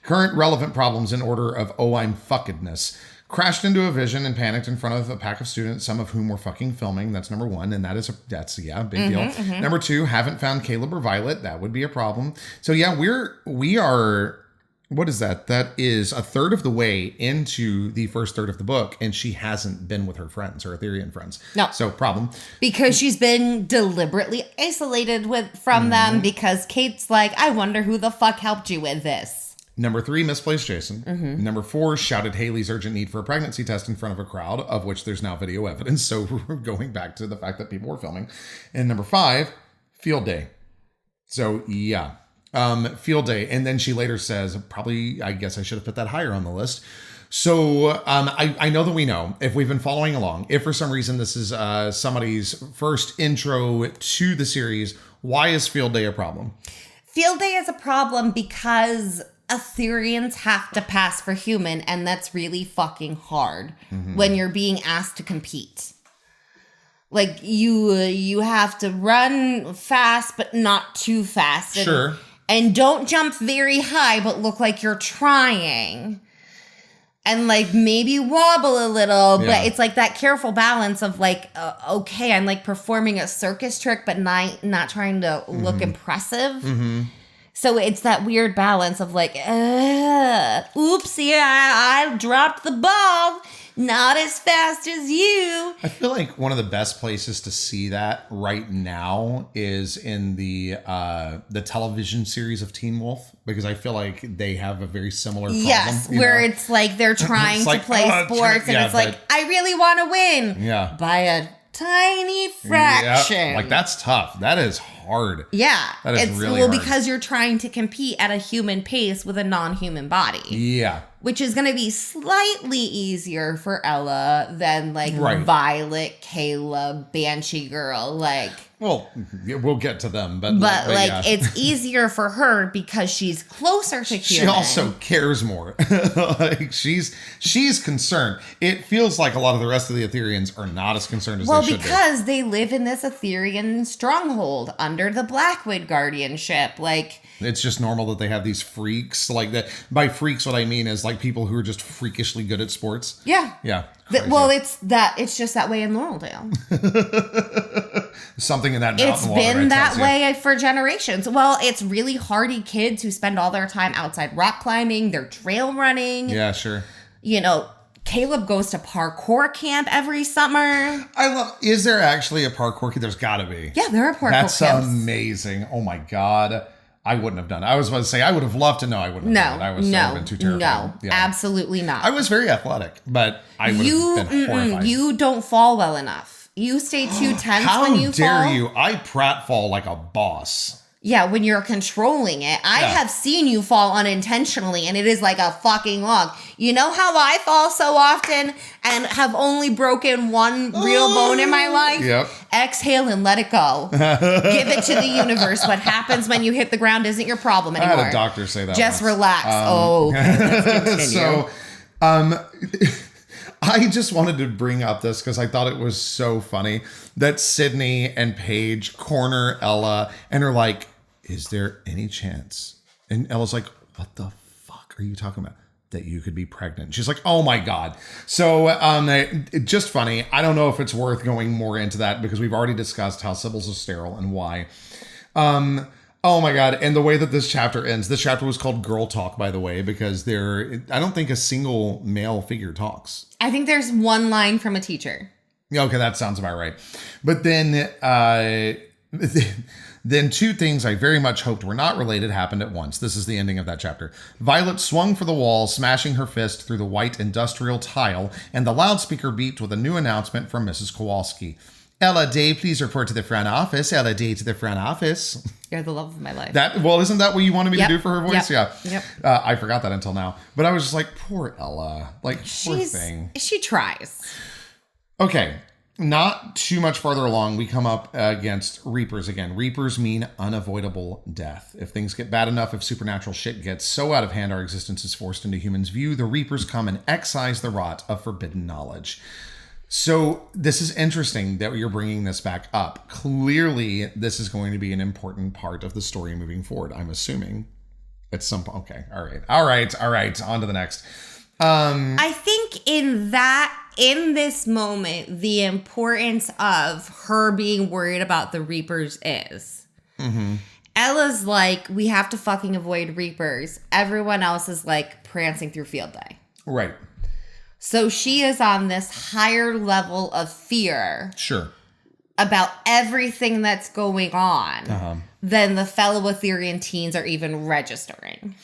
B: current relevant problems in order of, oh, I'm fuckedness. Crashed into a vision and panicked in front of a pack of students, some of whom were fucking filming. That's number one. And that's a big deal. Mm-hmm. Number two, haven't found Caleb or Violet. That would be a problem. So yeah, we are, what is that? That is a third of the way into the first third of the book. And she hasn't been with her friends, her Etherean friends. No. So problem.
A: Because she's been deliberately isolated from them because Kate's like, I wonder who the fuck helped you with this.
B: Number 3, misplaced Jason. Mm-hmm. Number 4, shouted Haley's urgent need for a pregnancy test in front of a crowd, of which there's now video evidence. So we're going back to the fact that people were filming. And number 5, field day. So yeah, field day. And then she later says, probably, I guess I should have put that higher on the list. So I know that we know, if we've been following along, if for some reason this is somebody's first intro to the series, why is field day a problem?
A: Field day is a problem because Ethereans have to pass for human, and that's really fucking hard when you're being asked to compete. Like, you have to run fast, but not too fast.
B: Sure.
A: And don't jump very high, but look like you're trying. And, like, maybe wobble a little, but it's like that careful balance of, like, okay, I'm, like, performing a circus trick, but not trying to look impressive. Mm-hmm. So it's that weird balance of like, oopsie, I dropped the ball. Not as fast as you.
B: I feel like one of the best places to see that right now is in the television series of Teen Wolf, because I feel like they have a very similar problem.
A: Yes, where it's like they're trying to play sports and it's like, I really want to win.
B: Yeah.
A: By a tiny fraction.
B: Yeah, like that's tough. That is hard.
A: Yeah.
B: That is really hard.
A: Because you're trying to compete at a human pace with a non-human body.
B: Yeah.
A: Which is going to be slightly easier for Ella than like Violet, Caleb, Banshee Girl. Like,
B: well, we'll get to them, but
A: it's easier for her because she's closer to human.
B: She also cares more. Like she's concerned. It feels like a lot of the rest of the Ethereans are not as concerned as they should be.
A: Well, because they live in this Etherean stronghold under the Blackwood guardianship. Like,
B: it's just normal that they have these freaks like that. By freaks, what I mean is like people who are just freakishly good at sports.
A: Yeah.
B: Yeah.
A: It's just that way in Laureldale.
B: Something in that mountain
A: It's been that way for generations. Well, it's really hardy kids who spend all their time outside rock climbing, they're trail running.
B: Yeah, sure.
A: You know, Caleb goes to parkour camp every summer.
B: Is there actually a parkour camp? There's gotta be.
A: Yeah, there are parkour camps.
B: That's amazing. Oh my God. I wouldn't have done it. I was about to say, I would have loved to know. I wouldn't have done it. I would have been too terrified.
A: No, absolutely not.
B: I was very athletic, but I would have been horrified.
A: You don't fall well enough. You stay too tense when you fall.
B: How dare you? I pratfall like a boss.
A: Yeah, when you're controlling it. I have seen you fall unintentionally, and it is like a fucking log. You know how I fall so often and have only broken one real bone in my life?
B: Yep.
A: Exhale and let it go. Give it to the universe. What happens when you hit the ground isn't your problem anymore.
B: I had a doctor say that
A: Just
B: once.
A: Relax. Okay. Let's continue.
B: So, I just wanted to bring up this because I thought it was so funny that Sydney and Paige corner Ella and are like, is there any chance? And Ella's like, what the fuck are you talking about? That you could be pregnant. She's like, oh my God. So just funny. I don't know if it's worth going more into that because we've already discussed how Sybil's is sterile and why. Oh my God. And the way that this chapter ends, this chapter was called Girl Talk, by the way, because I don't think a single male figure talks.
A: I think there's one line from a teacher.
B: Yeah, okay, that sounds about right. But then then two things I very much hoped were not related happened at once. This is the ending of that chapter. Violet swung for the wall, smashing her fist through the white industrial tile, and the loudspeaker beeped with a new announcement from Mrs. Kowalski. Ella Day, please report to the front office. Ella Day to the front office.
A: You're the love of my life.
B: Isn't that what you wanted me to do for her voice?
A: Yep.
B: Yeah.
A: Yep.
B: I forgot that until now. But I was just like, poor Ella. Like, poor thing.
A: She tries.
B: Okay. Not too much farther along, we come up against Reapers again. Reapers mean unavoidable death. If things get bad enough, if supernatural shit gets so out of hand our existence is forced into humans' view, the Reapers come and excise the rot of forbidden knowledge. So this is interesting that you're bringing this back up. Clearly, this is going to be an important part of the story moving forward, I'm assuming. At some point. Okay, all right. On to the next.
A: I think in this moment, the importance of her being worried about the Reapers is Ella's like, we have to fucking avoid Reapers. Everyone else is like prancing through field day.
B: Right.
A: So she is on this higher level of fear.
B: Sure.
A: About everything that's going on than the fellow Etherean teens are even registering.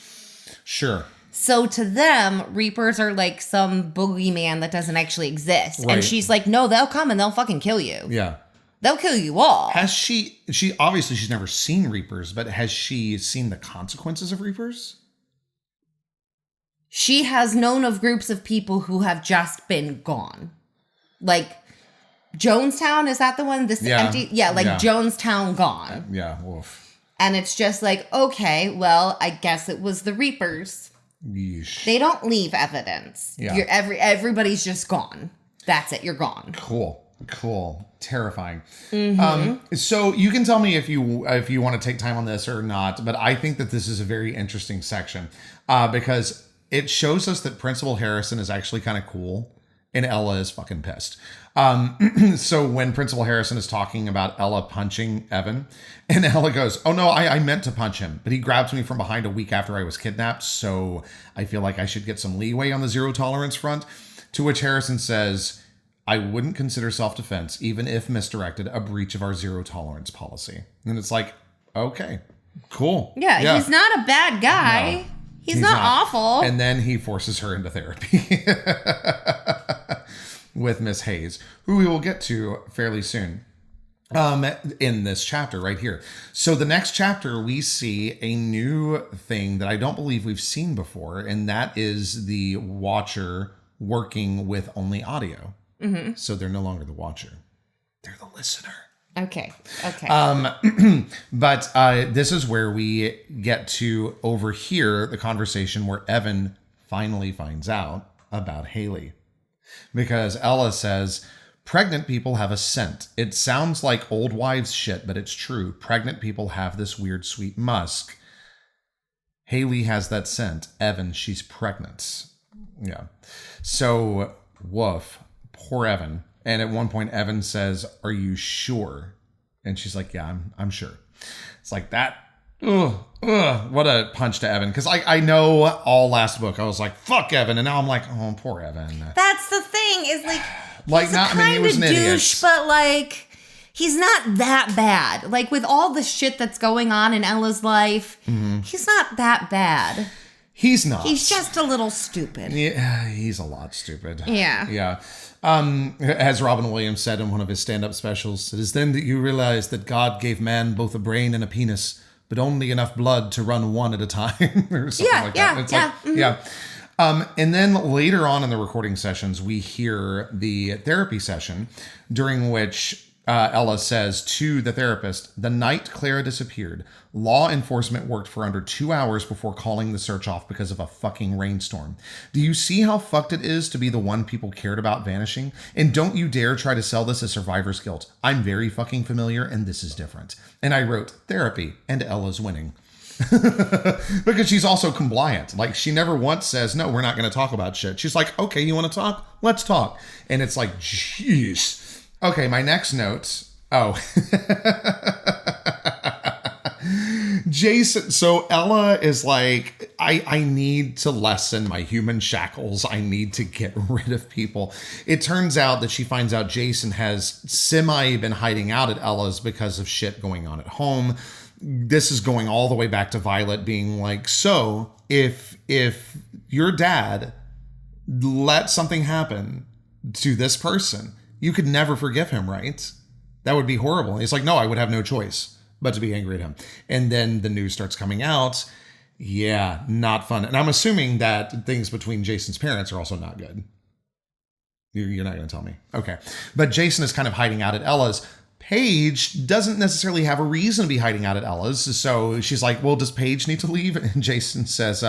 B: Sure.
A: So to them, Reapers are like some boogeyman that doesn't actually exist.
B: Right.
A: And she's like, no, they'll come and they'll fucking kill you.
B: Yeah.
A: They'll kill you all.
B: Has she obviously she's never seen Reapers, but has she seen the consequences of Reapers?
A: She has known of groups of people who have just been gone. Like Jonestown, is that the one? This empty? Yeah, like Jonestown gone.
B: Yeah, woof.
A: And it's just like, okay, well, I guess it was the Reapers.
B: Yeesh.
A: They don't leave evidence.
B: Yeah.
A: Everybody's just gone. That's it. You're gone.
B: Cool. Terrifying. So you can tell me if you want to take time on this or not, but I think that this is a very interesting section because it shows us that Principal Harrison is actually kind of cool and Ella is fucking pissed. So when Principal Harrison is talking about Ella punching Evan, and Ella goes, oh no, I meant to punch him, but he grabs me from behind a week after I was kidnapped, so I feel like I should get some leeway on the zero tolerance front. To which Harrison says, I wouldn't consider self-defense, even if misdirected, a breach of our zero tolerance policy. And it's like, okay, cool.
A: Yeah. He's not a bad guy. No, he's not awful.
B: And then he forces her into therapy. With Miss Hayes, who we will get to fairly soon in this chapter right here. So the next chapter, we see a new thing that I don't believe we've seen before, and that is the Watcher working with only audio. So they're no longer the Watcher. They're the listener.
A: Okay.
B: But this is where we get to overhear the conversation where Evan finally finds out about Haley. Because Ella says, pregnant people have a scent. It sounds like old wives shit, but it's true. Pregnant people have this weird sweet musk. Haley has that scent. Evan, she's pregnant. Yeah. So, woof. Poor Evan. And at one point, Evan says, are you sure? And she's like, yeah, I'm sure. It's like that. What a punch to Evan. Because I know all last book, I was like, fuck Evan. And now I'm like, oh, poor Evan.
A: That's the thing is
B: he's not, he was an
A: douche,
B: idiot.
A: But like, he's not that bad. Like with all the shit that's going on in Ella's life, he's not that bad.
B: He's not.
A: He's just a little stupid.
B: Yeah, he's a lot stupid.
A: Yeah.
B: Yeah. As Robin Williams said in one of his stand-up specials, it is then that you realize that God gave man both a brain and a penis, but only enough blood to run one at a time, or something like that. It's and then later on in the recording sessions, we hear the therapy session during which Ella says to the therapist, the night Clara disappeared, law enforcement worked for under 2 hours before calling the search off because of a fucking rainstorm. Do you see how fucked it is to be the one people cared about vanishing? And don't you dare try to sell this as survivor's guilt. I'm very fucking familiar and this is different. And I wrote therapy and Ella's winning. Because she's also compliant. Like she never once says, no, we're not going to talk about shit. She's like, okay, you want to talk? Let's talk. And it's like, jeez. Okay, my next notes. Oh. Jason. So Ella is like, I need to lessen my human shackles. I need to get rid of people. It turns out that she finds out Jason has semi been hiding out at Ella's because of shit going on at home. This is going all the way back to Violet being like, so if your dad let something happen to this person, you could never forgive him, right? That would be horrible. And he's like, no, I would have no choice but to be angry at him. And then the news starts coming out. Yeah, not fun. And I'm assuming that things between Jason's parents are also not good. You're not going to tell me. Okay. But Jason is kind of hiding out at Ella's. Paige doesn't necessarily have a reason to be hiding out at Ella's. So she's like, well, does Paige need to leave? And Jason says,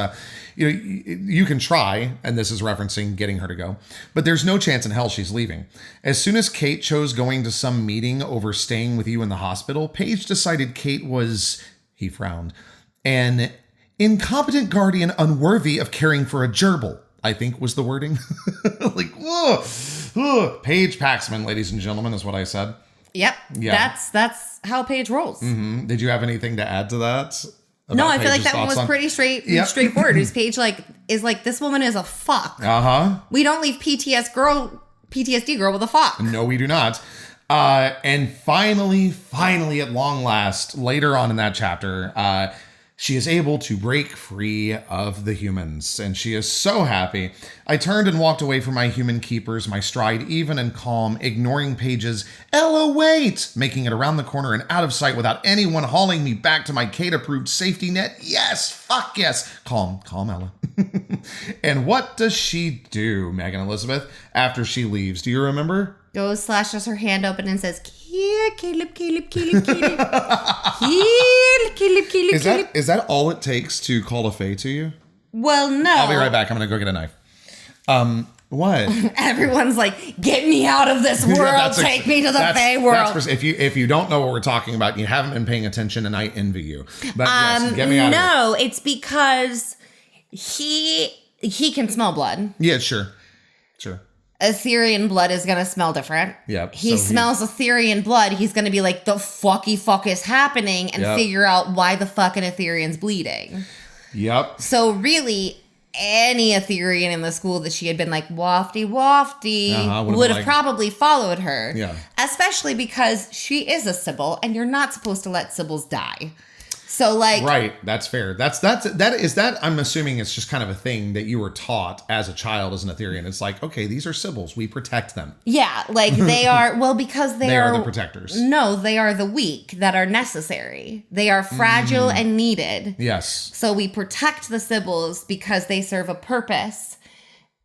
B: you can try. And this is referencing getting her to go. But there's no chance in hell she's leaving. As soon as Kate chose going to some meeting over staying with you in the hospital, Paige decided Kate was, he frowned, an incompetent guardian unworthy of caring for a gerbil, I think was the wording. Like, whoa. Paige Paxman, ladies and gentlemen, is what I said.
A: Yep. Yeah. That's how Paige rolls.
B: Mm-hmm. Did you have anything to add to that?
A: No, I feel like that one was pretty straightforward. His Paige is like, this woman is a fuck. Uh-huh. We don't leave PTSD girl with a fuck.
B: No, we do not. And finally, at long last, later on in that chapter, she is able to break free of the humans, and she is so happy. I turned and walked away from my human keepers, my stride even and calm, ignoring Paige's, "Ella, wait!" making it around the corner and out of sight without anyone hauling me back to my Kate-approved safety net. Yes, fuck yes. Calm, Ella. And what does she do, Megan Elizabeth, after she leaves? Do you remember?
A: Goes, slashes her hand open and says, "Here, Caleb. Here, Caleb.
B: Is that all it takes to call a fae to you?
A: Well, no.
B: I'll be right back. I'm going to go get a knife. What?
A: Everyone's like, get me out of this world. Take me to the fae world.
B: If you don't know what we're talking about, you haven't been paying attention, and I envy you. But yes, get me out of here.
A: No, it's because he can smell blood.
B: Yeah, sure.
A: Aetherian blood is going to smell different.
B: Yep.
A: He smells Aetherian blood. He's going to be like, the fuck is happening, and figure out why the fuck an Aetherian's bleeding.
B: Yep.
A: So really, any Aetherian in the school that she had been like wafty would have probably followed her.
B: Yeah.
A: Especially because she is a Sibyl, and you're not supposed to let Sibyls die. So like,
B: right, that's fair. That I'm assuming it's just kind of a thing that you were taught as a child as an Aetherian. It's like, okay, these are Sibyls, we protect them.
A: Yeah, like they are because they are
B: the protectors.
A: No, they are the weak that are necessary. They are fragile and needed.
B: Yes.
A: So we protect the Sibyls because they serve a purpose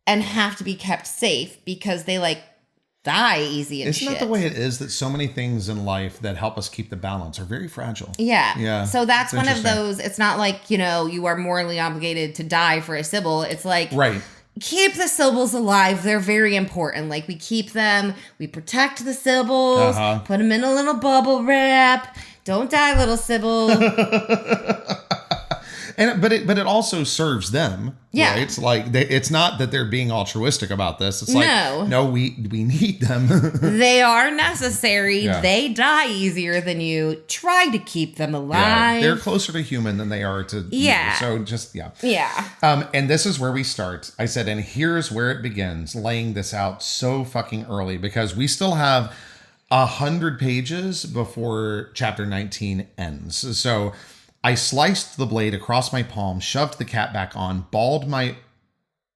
A: and have to be kept safe because they like die easy and
B: Isn't that the way it is that so many things in life that help us keep the balance are very fragile?
A: Yeah. So that's one of those, it's not like, you are morally obligated to die for a Sibyl. It's like,
B: right.
A: Keep the Sibyls alive. They're very important. Like we keep them, we protect the Sibyls, put them in a little bubble wrap. Don't die, little Sibyl.
B: But it also serves them.
A: Yeah.
B: Right? It's like it's not that they're being altruistic about this. It's like no, we need them.
A: They are necessary.
B: Yeah.
A: They die easier than you. Try to keep them alive.
B: Yeah. They're closer to human than they are to you. So just
A: Yeah.
B: And this is where we start. I said, and here's where it begins, laying this out so fucking early because we still have 100 pages before chapter 19 ends. So I sliced the blade across my palm, shoved the cap back on, balled my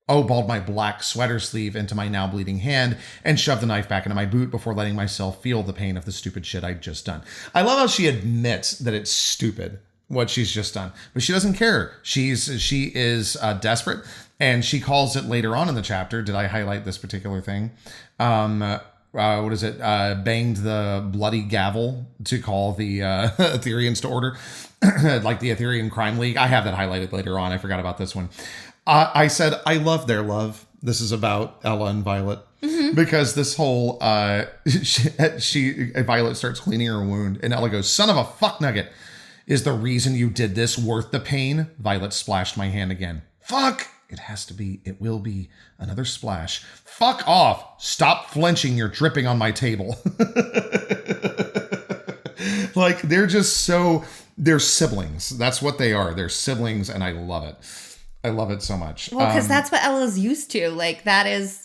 B: black sweater sleeve into my now bleeding hand, and shoved the knife back into my boot before letting myself feel the pain of the stupid shit I'd just done. I love how she admits that it's stupid what she's just done, but she doesn't care. She is desperate, and she calls it later on in the chapter. Did I highlight this particular thing? What is it? Banged the bloody gavel to call the Aetherians to order, like the Aetherian Crime League. I have that highlighted later on. I forgot about this one. I said, I love their love. This is about Ella and Violet. Mm-hmm. Because this whole, Violet starts cleaning her wound, and Ella goes, "Son of a fuck nugget. Is the reason you did this worth the pain?" Violet splashed my hand again. Fuck! It has to be. It will be. Another splash. Fuck off. Stop flinching. You're dripping on my table. Like, they're siblings. That's what they are. They're siblings, and I love it. I love it so much.
A: Well, because that's what Ella's used to. Like,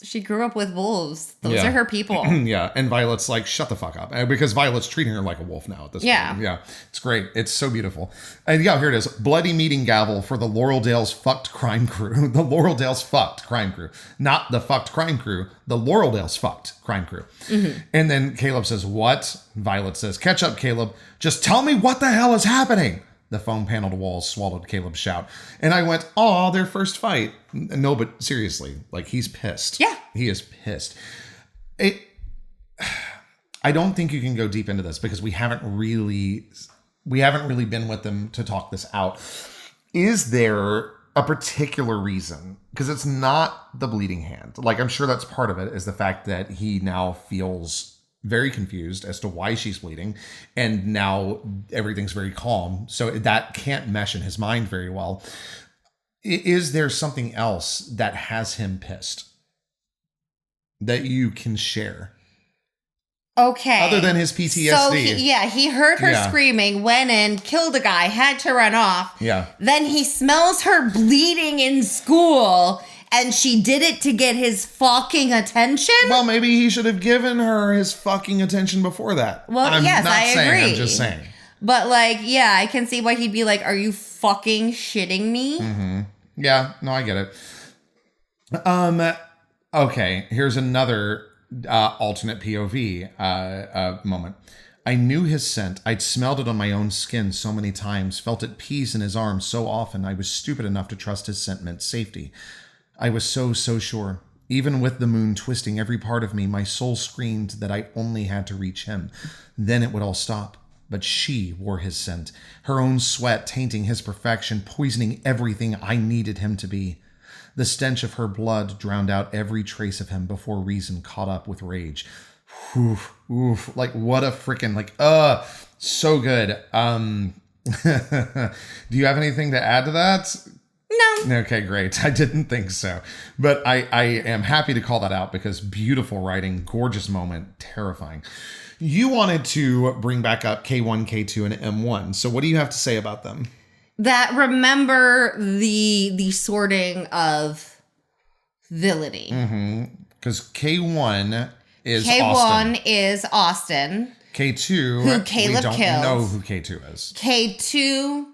A: she grew up with wolves. Those are her people.
B: Yeah. And Violet's like, shut the fuck up. Because Violet's treating her like a wolf now at this point. Yeah. It's great. It's so beautiful. And here it is. Bloody meeting gavel for the Laureldale's fucked crime crew. The Laureldale's fucked crime crew. Not the fucked crime crew. The Laureldale's fucked crime crew. Mm-hmm. And then Caleb says, what? Violet says, catch up, Caleb. Just tell me what the hell is happening. The foam-paneled walls swallowed Caleb's shout. And I went, their first fight. No, but seriously, like, he's pissed.
A: Yeah.
B: He is pissed. I don't think you can go deep into this because we haven't really been with them to talk this out. Is there a particular reason? Because it's not the bleeding hand. Like, I'm sure that's part of it, is the fact that he now feels very confused as to why she's bleeding, and now everything's very calm. So that can't mesh in his mind very well. Is there something else that has him pissed that you can share?
A: Okay.
B: Other than his PTSD.
A: So, he heard her screaming, went in, killed a guy, had to run off.
B: Yeah.
A: Then he smells her bleeding in school, and she did it to get his fucking attention?
B: Well, maybe he should have given her his fucking attention before that.
A: Well,
B: I'm
A: yes,
B: not
A: I
B: saying,
A: agree.
B: I'm just saying.
A: But, like, yeah, I can see why he'd be like, are you fucking shitting me?
B: Mm-hmm. Yeah, no, I get it. Okay, here's another alternate POV moment. I knew his scent. I'd smelled it on my own skin so many times, felt it peas in his arms so often. I was stupid enough to trust his scent meant safety. I was so sure. Even with the moon twisting every part of me, my soul screamed that I only had to reach him. Then it would all stop. But she wore his scent, her own sweat tainting his perfection, poisoning everything I needed him to be. The stench of her blood drowned out every trace of him before reason caught up with rage. Oof. Like, what a freaking, so good. Do you have anything to add to that?
A: No.
B: Okay, great. I didn't think so. But I am happy to call that out because beautiful writing, gorgeous moment, terrifying. You wanted to bring back up K1, K2, and M1. So what do you have to say about them?
A: That remember the sorting of villainy.
B: Because K1 is
A: K1
B: Austin.
A: is Austin.
B: K2,
A: who Caleb
B: we don't
A: killed.
B: know who K2 is.
A: K2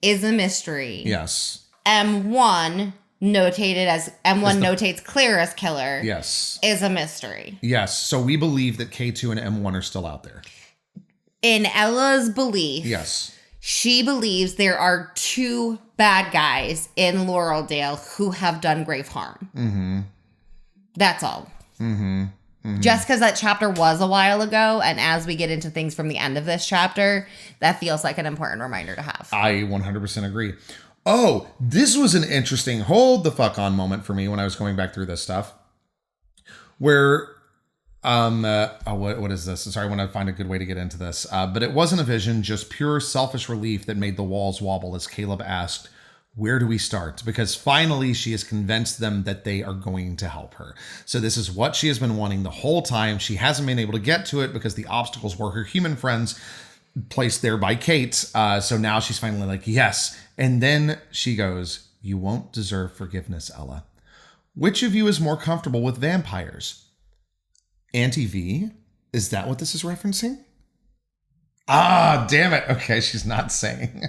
A: is a mystery.
B: Yes.
A: M1 notates clear as killer.
B: Yes.
A: Is a mystery.
B: Yes. So we believe that K2 and M1 are still out there.
A: In Ella's belief.
B: Yes.
A: She believes there are two bad guys in Laureldale who have done grave harm. Mm-hmm. That's all. Mm-hmm. Mm-hmm. Just because that chapter was a while ago, and as we get into things from the end of this chapter, that feels like an important reminder to have.
B: I 100% agree. Oh, this was an interesting hold the fuck on moment for me when I was going back through this stuff. Where, what is this? Sorry, I want to find a good way to get into this. But it wasn't a vision, just pure selfish relief that made the walls wobble as Caleb asked, where do we start? Because finally she has convinced them that they are going to help her. So this is what she has been wanting the whole time. She hasn't been able to get to it because the obstacles were her human friends placed there by Kate. So now she's finally like, yes. And then she goes, you won't deserve forgiveness, Ella. Which of you is more comfortable with vampires? Auntie V? Is that what this is referencing? Ah, damn it. Okay, she's not saying.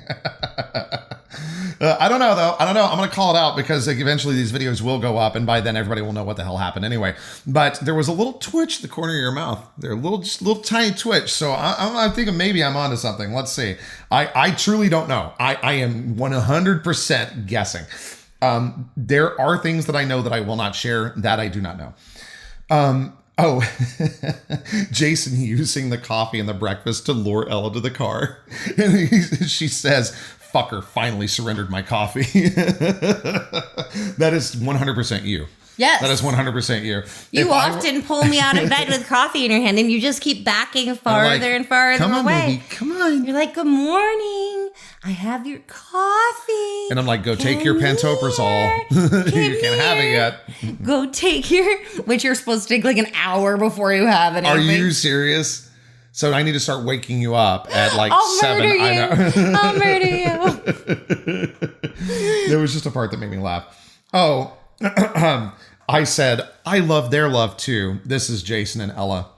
B: I don't know, though. I don't know. I'm going to call it out because eventually these videos will go up, and by then everybody will know what the hell happened anyway. But there was a little twitch at the corner of your mouth. There, just a little tiny twitch. So I'm thinking maybe I'm onto something. Let's see. I truly don't know. I am 100% guessing. There are things that I know that I will not share that I do not know. Jason using the coffee and the breakfast to lure Ella to the car. And she says, fucker finally surrendered my coffee. That is 100% you.
A: Yes.
B: That is 100% you.
A: You often pull me out of bed with coffee in your hand and you just keep backing farther and farther
B: Come on,
A: away.
B: Baby, come on.
A: You're like, good morning. I have your coffee.
B: And I'm like, go take your pantoprazole. You can't have it yet.
A: Go take which you're supposed to take like an hour before you have anything.
B: Are you serious? So I need to start waking you up at like
A: I'll
B: 7.
A: Murder you.
B: I know.
A: I'll murder you.
B: There was just a part that made me laugh. Oh, I said, I love their love too. This is Jason and Ella.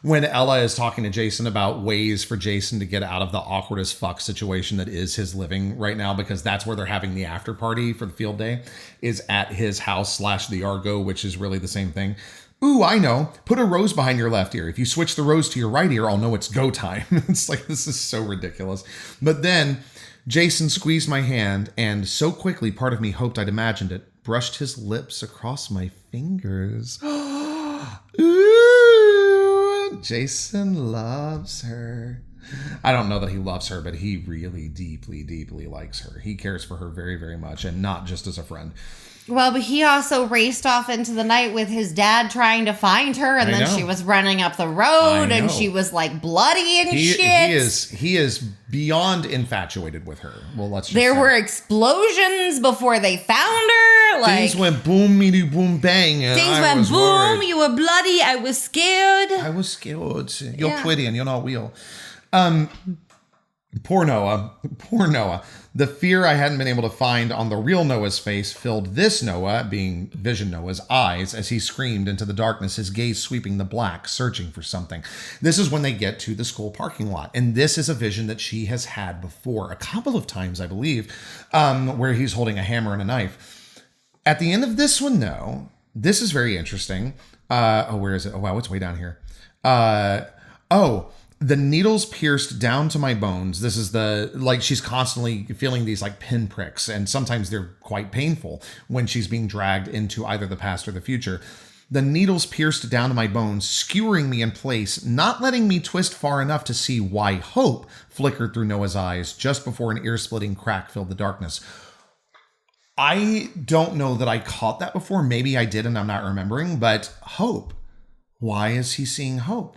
B: When Ella is talking to Jason about ways for Jason to get out of the awkward as fuck situation that is his living right now, because that's where they're having the after party for the field day, is at his house / the Argo, which is really the same thing. Ooh, I know. Put a rose behind your left ear. If you switch the rose to your right ear, I'll know it's go time. It's like, this is so ridiculous. But then Jason squeezed my hand, and so quickly, part of me hoped I'd imagined it, brushed his lips across my fingers. Ooh. Jason loves her. I don't know that he loves her, but he really deeply, deeply likes her. He cares for her very, very much, and not just as a friend.
A: Well, but he also raced off into the night with his dad trying to find her, and then she was running up the road, and she was like bloody and shit.
B: He is beyond infatuated with her. Well, let's just
A: There were explosions before they found her. Like,
B: things went boom, meety, boom, bang. And
A: things went boom. Worried. You were bloody. I was scared.
B: You're pretty and you're not real. Poor Noah. The fear I hadn't been able to find on the real Noah's face filled this Noah, being Vision Noah's, eyes as he screamed into the darkness, his gaze sweeping the black, searching for something. This is when they get to the school parking lot. And this is a vision that she has had before, a couple of times, I believe, where he's holding a hammer and a knife. At the end of this one, though, this is very interesting. Where is it? Oh, wow, it's way down here. The needles pierced down to my bones. This is she's constantly feeling these like pinpricks, and sometimes they're quite painful when she's being dragged into either the past or the future. The needles pierced down to my bones, skewering me in place, not letting me twist far enough to see why hope flickered through Noah's eyes just before an ear-splitting crack filled the darkness. I don't know that I caught that before. Maybe I did and I'm not remembering, but hope. Why is he seeing hope?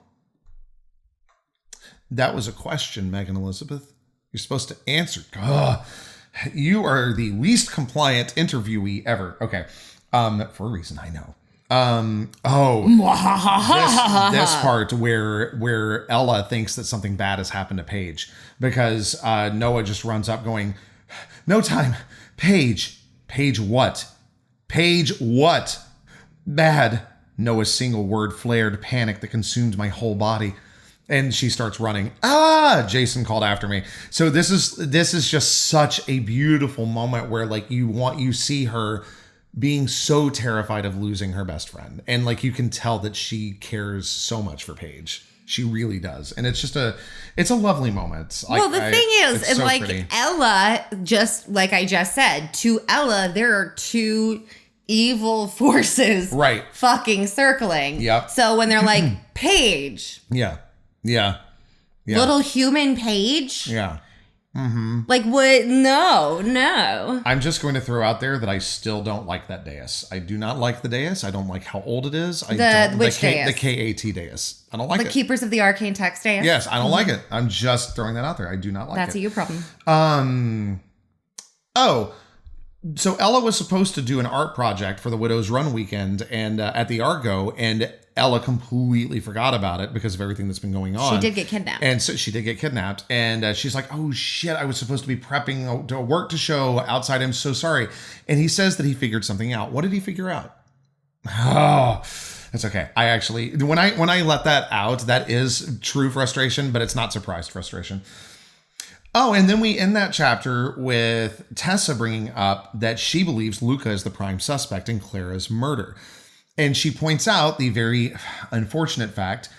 B: That was a question, Megan Elizabeth. You're supposed to answer. You are the least compliant interviewee ever. Okay. For a reason, I know. This part where Ella thinks that something bad has happened to Paige because Noah just runs up going, "No time. Paige. Paige what? Paige what? Bad." Noah's single word flared panic that consumed my whole body. And she starts running. Jason called after me. So this is just such a beautiful moment where like you see her being so terrified of losing her best friend. And like you can tell that she cares so much for Paige. She really does. And it's a lovely moment.
A: Well, the thing is, so like pretty. Ella, just like I just said, to Ella, there are two evil forces fucking circling.
B: Yep.
A: So when they're like, Paige.
B: Yeah.
A: Little human Paige?
B: Yeah. Mm-hmm.
A: Like, what? No.
B: I'm just going to throw out there that I still don't like that dais. I do not like the dais. I don't like how old it is.
A: Which dais?
B: The KAT dais. I don't like it.
A: The Keepers of the Arcane Text dais?
B: Yes, I don't like it. I'm just throwing that out there. I do not like
A: That's
B: it.
A: a you problem.
B: So Ella was supposed to do an art project for the Widow's Run weekend and at the Argo, and Ella completely forgot about it because of everything that's been going on.
A: She did get kidnapped.
B: And so she did get kidnapped. And she's like, oh shit, I was supposed to be prepping to work to show outside. I'm so sorry. And he says that he figured something out. What did he figure out? Oh, that's okay. I actually, when I let that out, that is true frustration, but it's not surprised frustration. Oh, and then we end that chapter with Tessa bringing up that she believes Luca is the prime suspect in Clara's murder. And she points out the very unfortunate fact,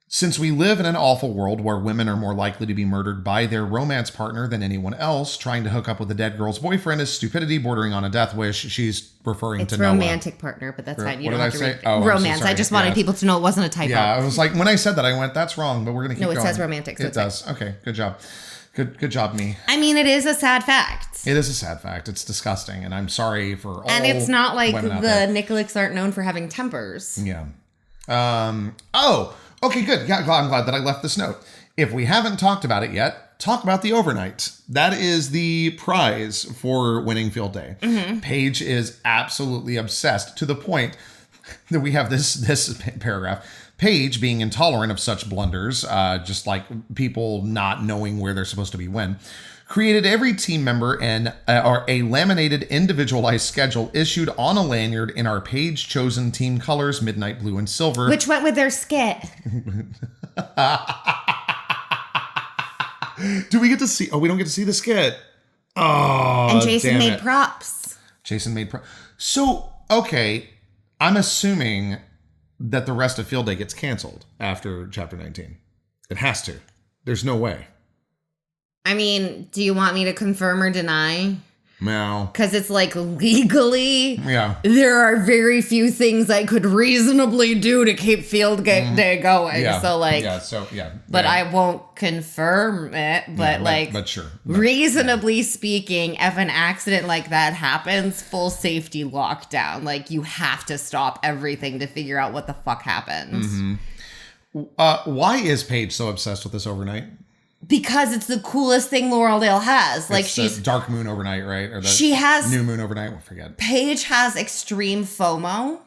B: since we live in an awful world where women are more likely to be murdered by their romance partner than anyone else, trying to hook up with a dead girl's boyfriend is stupidity bordering on a death wish. She's referring to Noah.
A: It's romantic partner, but that's fine. You don't have to read
B: romance.
A: So I just wanted people to know it wasn't a typo.
B: Yeah, I was like, when I said that, I went, that's wrong, but we're going to keep going.
A: No, it says romantic. So
B: it does. Fine. Okay, good job. Good job, me.
A: I mean, it is a sad fact.
B: It is a sad fact. It's disgusting, and I'm sorry for all. And
A: it's not like the Nicolaics aren't known for having tempers.
B: Yeah. Okay, good. Yeah, I'm glad that I left this note. If we haven't talked about it yet, talk about the overnight. That is the prize for winning field day. Mm-hmm. Paige is absolutely obsessed to the point that we have this paragraph. Paige, being intolerant of such blunders, just like people not knowing where they're supposed to be when, created every team member a laminated individualized schedule issued on a lanyard in our Paige chosen team colors, midnight blue and silver.
A: Which went with their skit.
B: Do we get to see? Oh, we don't get to see the skit. Oh,
A: and Jason made props.
B: So, okay, I'm assuming that the rest of Field Day gets canceled after Chapter 19. It has to. There's no way.
A: I mean, do you want me to confirm or deny?
B: No.
A: Because it's like legally,
B: Yeah.
A: there are very few things I could reasonably do to keep field day going.
B: Yeah.
A: So like, but I won't confirm it. But
B: but sure.
A: Reasonably speaking, if an accident like that happens, full safety lockdown. Like you have to stop everything to figure out what the fuck happens.
B: Why is Paige so obsessed with this overnight?
A: Because it's the coolest thing Laureldale has. Like
B: she's the dark moon overnight, right? Or
A: she has
B: new moon overnight. I forget.
A: Paige has extreme FOMO.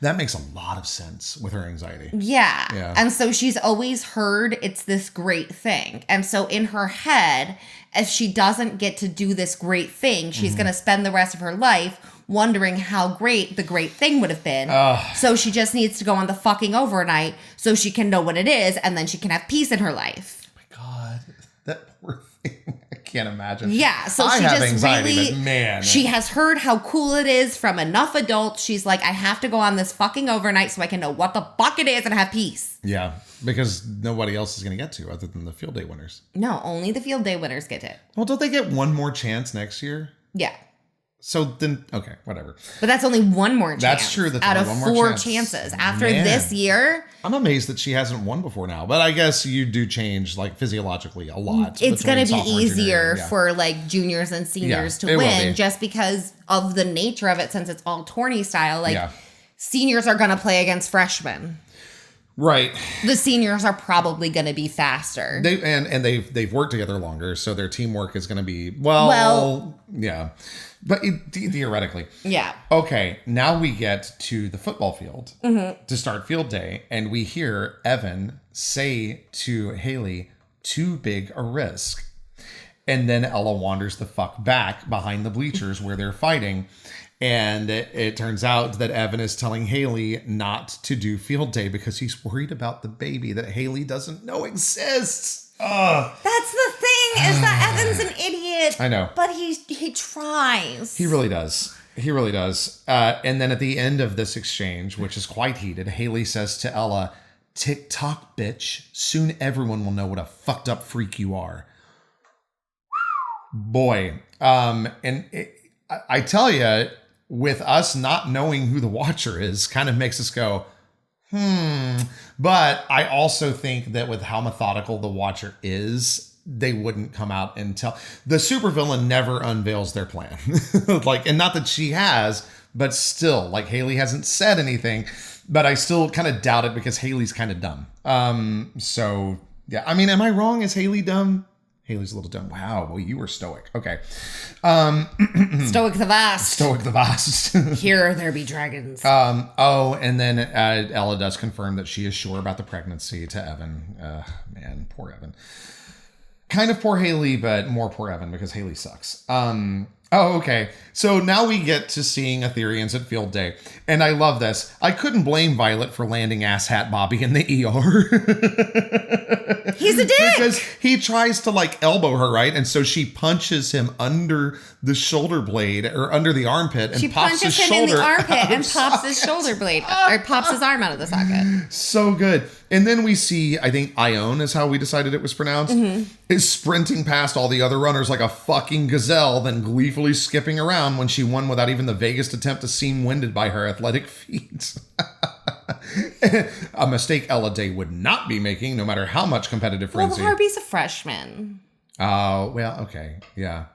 B: That makes a lot of sense with her anxiety.
A: Yeah. And so she's always heard it's this great thing. And so in her head, if she doesn't get to do this great thing, she's going to spend the rest of her life wondering how great the great thing would have been. So she just needs to go on the fucking overnight so she can know what it is and then she can have peace in her life.
B: God, that poor thing. I can't imagine.
A: Yeah, so
B: I
A: she
B: have
A: just
B: anxiety,
A: really,
B: but man.
A: she has heard how cool it is from enough adults. She's like, I have to go on this fucking overnight so I can know what the fuck it is and have peace.
B: Yeah, because nobody else is going to get to other than the field day winners.
A: No, only the field day winners get it.
B: Well, don't they get one more chance next year?
A: Yeah.
B: So then, okay, whatever.
A: But that's only one more chance.
B: That's true. That's
A: out
B: only
A: of
B: one more
A: 4
B: chance.
A: chances. After this year,
B: I'm amazed that she hasn't won before now. But I guess you do change like physiologically a lot.
A: It's going to be easier for like juniors and seniors to win just because of the nature of it since it's all tourney style. Like seniors are going to play against freshmen.
B: Right.
A: The seniors are probably going to be faster.
B: They've worked together longer, so their teamwork is going to be well, yeah. But theoretically.
A: Yeah.
B: Okay, now we get to the football field to start field day, and we hear Evan say to Haley, "Too big a risk." And then Ella wanders the fuck back behind the bleachers where they're fighting. And it turns out that Evan is telling Haley not to do field day because he's worried about the baby that Haley doesn't know exists.
A: That's the thing, is that Evan's an idiot.
B: I know.
A: But he tries.
B: He really does. He really does. And then at the end of this exchange, which is quite heated, Haley says to Ella, "Tick-tock, bitch. Soon everyone will know what a fucked up freak you are." Boy. I tell you, with us not knowing who the Watcher is, kind of makes us go, But I also think that with how methodical the Watcher is, they wouldn't come out and tell. The supervillain never unveils their plan. And not that she has, but still, Haley hasn't said anything, but I still kind of doubt it because Haley's kind of dumb. So yeah, I mean, am I wrong? Is Haley dumb? Haley's a little dumb. Wow. Well, you were stoic. Okay.
A: Stoic the vast.
B: Stoic the vast.
A: Here there be dragons.
B: And then Ella does confirm that she is sure about the pregnancy to Evan. Man, poor Evan. Kind of poor Haley, but more poor Evan because Haley sucks. Okay. So now we get to seeing Ethereans at field day. And I love this. I couldn't blame Violet for landing asshat Bobby in the ER.
A: He's a dick.
B: Because he tries to elbow her, right? And so she punches him under the shoulder blade or under the armpit and
A: she
B: pops his shoulder.
A: She punches him in the armpit and pops his shoulder blade or pops his arm out of the socket.
B: So good. And then we see, I think Ione is how we decided it was pronounced, is sprinting past all the other runners like a fucking gazelle, then gleefully skipping around when she won without even the vaguest attempt to seem winded by her athletic feats. A mistake Ella Day would not be making, no matter how much competitive frenzy.
A: Well, Harvey's a freshman.
B: Oh, well, okay. Yeah.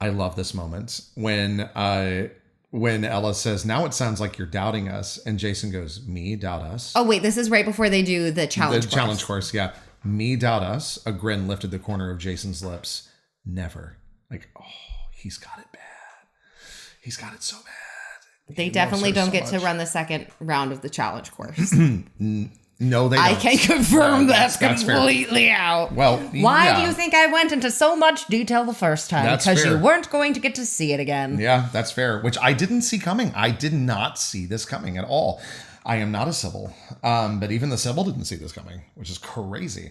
B: I love this moment when Ella says, "Now it sounds like you're doubting us." And Jason goes, "Me doubt us?"
A: Oh, wait, this is right before they do the challenge course.
B: Challenge course, yeah. "Me doubt us?" A grin lifted the corner of Jason's lips. Never. He's got it bad. He's got it so bad.
A: They definitely don't get to run the second round of the challenge course.
B: No, they don't.
A: I can confirm that's completely out.
B: Well,
A: why do you think I went into so much detail the first time? Because you weren't going to get to see it again.
B: Yeah, that's fair. Which I didn't see coming. I did not see this coming at all. I am not a Sybil. But even the Sybil didn't see this coming, which is crazy.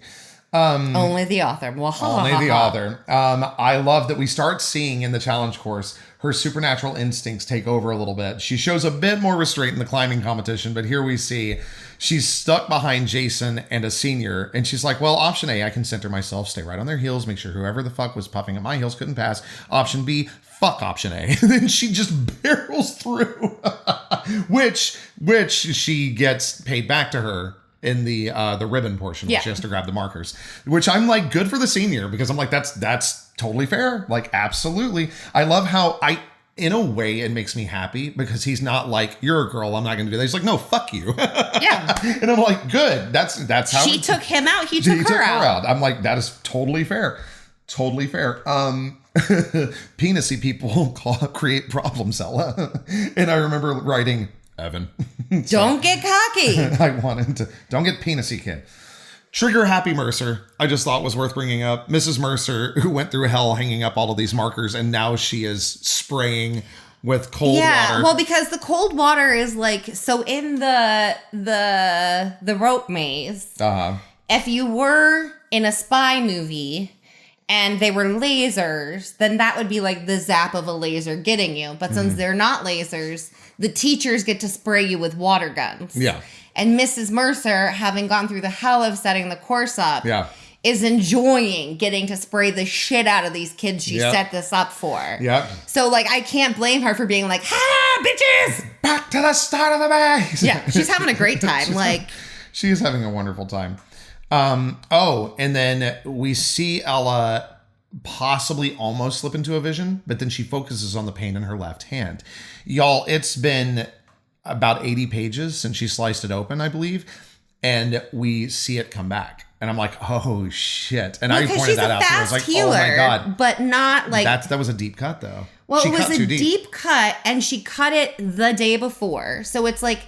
A: Only the author.
B: Only the author. I love that we start seeing in the challenge course her supernatural instincts take over a little bit. She shows a bit more restraint in the climbing competition, but here we see she's stuck behind Jason and a senior, and she's like, well, option A, I can center myself, stay right on their heels, make sure whoever the fuck was puffing at my heels couldn't pass. Option B, fuck option A. And then she just barrels through, which she gets paid back to her in the ribbon portion, where she has to grab the markers, which I'm like, good for the senior, because I'm like, that's totally fair. Like, absolutely. I love how in a way, it makes me happy, because he's not like, you're a girl, I'm not going to do that. He's like, no, fuck you.
A: Yeah.
B: And I'm like, good. That's how
A: she took him out. He took her out.
B: I'm like, that is totally fair. Totally fair. Penisy people create problems, Ella. And I remember writing, Evan.
A: Don't get cocky.
B: I wanted to. Don't get penisy, kid. Trigger Happy Mercer, I just thought was worth bringing up. Mrs. Mercer, who went through hell hanging up all of these markers, and now she is spraying with cold water.
A: Yeah, well, because the cold water is like, so in the rope maze, if you were in a spy movie and they were lasers, then that would be like the zap of a laser getting you. But since they're not lasers, the teachers get to spray you with water guns.
B: Yeah.
A: And Mrs. Mercer, having gone through the hell of setting the course up, is enjoying getting to spray the shit out of these kids she set this up for.
B: Yeah.
A: So, like, I can't blame her for being like, ha, bitches!
B: Back to the start of the maze!
A: Yeah, she's having a great time.
B: She is having a wonderful time. And then we see Ella possibly almost slip into a vision, but then she focuses on the pain in her left hand. Y'all, it's been about 80 pages since she sliced it open, I believe, and we see it come back. And I'm like, oh, shit. And I pointed that out too. I was like,
A: healer,
B: oh my God.
A: But not like...
B: That was a deep cut, though.
A: Well, it was a deep cut, and she cut it the day before. So it's like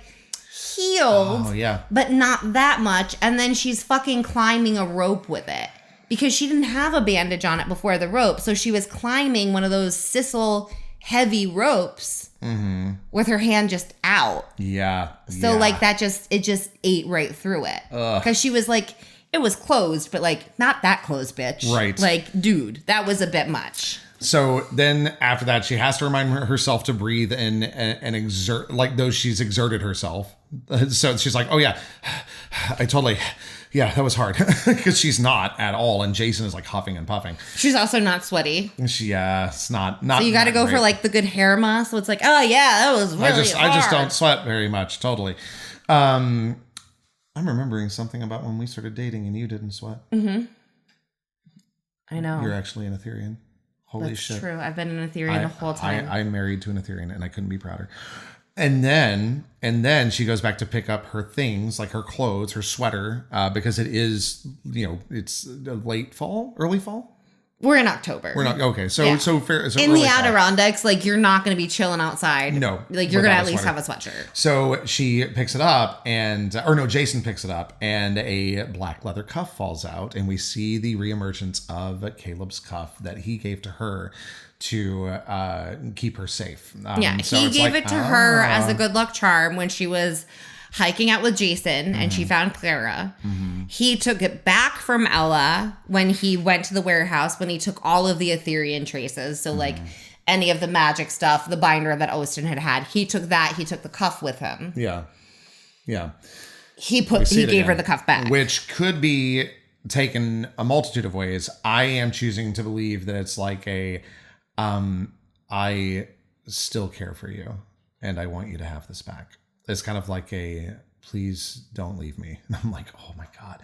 A: healed, but not that much. And then she's fucking climbing a rope with it, because she didn't have a bandage on it before the rope. So she was climbing one of those sisal heavy ropes with her hand just out.
B: Yeah.
A: So like it just ate right through it. Because she was like, it was closed, but like not that closed, bitch. Right. Like, dude, that was a bit much.
B: So then after that, she has to remind herself to breathe and exert, like though she's exerted herself. So she's like, oh yeah, that was hard, because she's not at all. And Jason is like huffing and puffing.
A: She's also not sweaty.
B: It's not.
A: So you got to go great for like the good hair mask. So it's like, oh yeah, that was really hard.
B: I just don't sweat very much. Totally. I'm remembering something about when we started dating and you didn't sweat.
A: I know.
B: You're actually an Etherean. Holy shit.
A: That's true. I've been an Etherean the whole time.
B: I'm married to an Etherean, and I couldn't be prouder. And then she goes back to pick up her things, like her clothes, her sweater, because it is, it's late fall, early fall.
A: We're in October.
B: We're not okay. So fair. So
A: in the Adirondacks, like you're not going to be chilling outside.
B: No,
A: like you're going to at least have a sweatshirt.
B: So she picks it up, Jason picks it up, and a black leather cuff falls out, and we see the reemergence of Caleb's cuff that he gave to her to keep her safe.
A: He gave it to her as a good luck charm when she was hiking out with Jason and she found Clara. He took it back from Ella when he went to the warehouse, when he took all of the Etherean traces. So like any of the magic stuff, the binder that Austin had, he took that. He took the cuff with him.
B: Yeah.
A: He gave her the cuff back,
B: which could be taken a multitude of ways. I am choosing to believe that it's like I still care for you and I want you to have this back. It's kind of like please don't leave me. And I'm like, oh my God.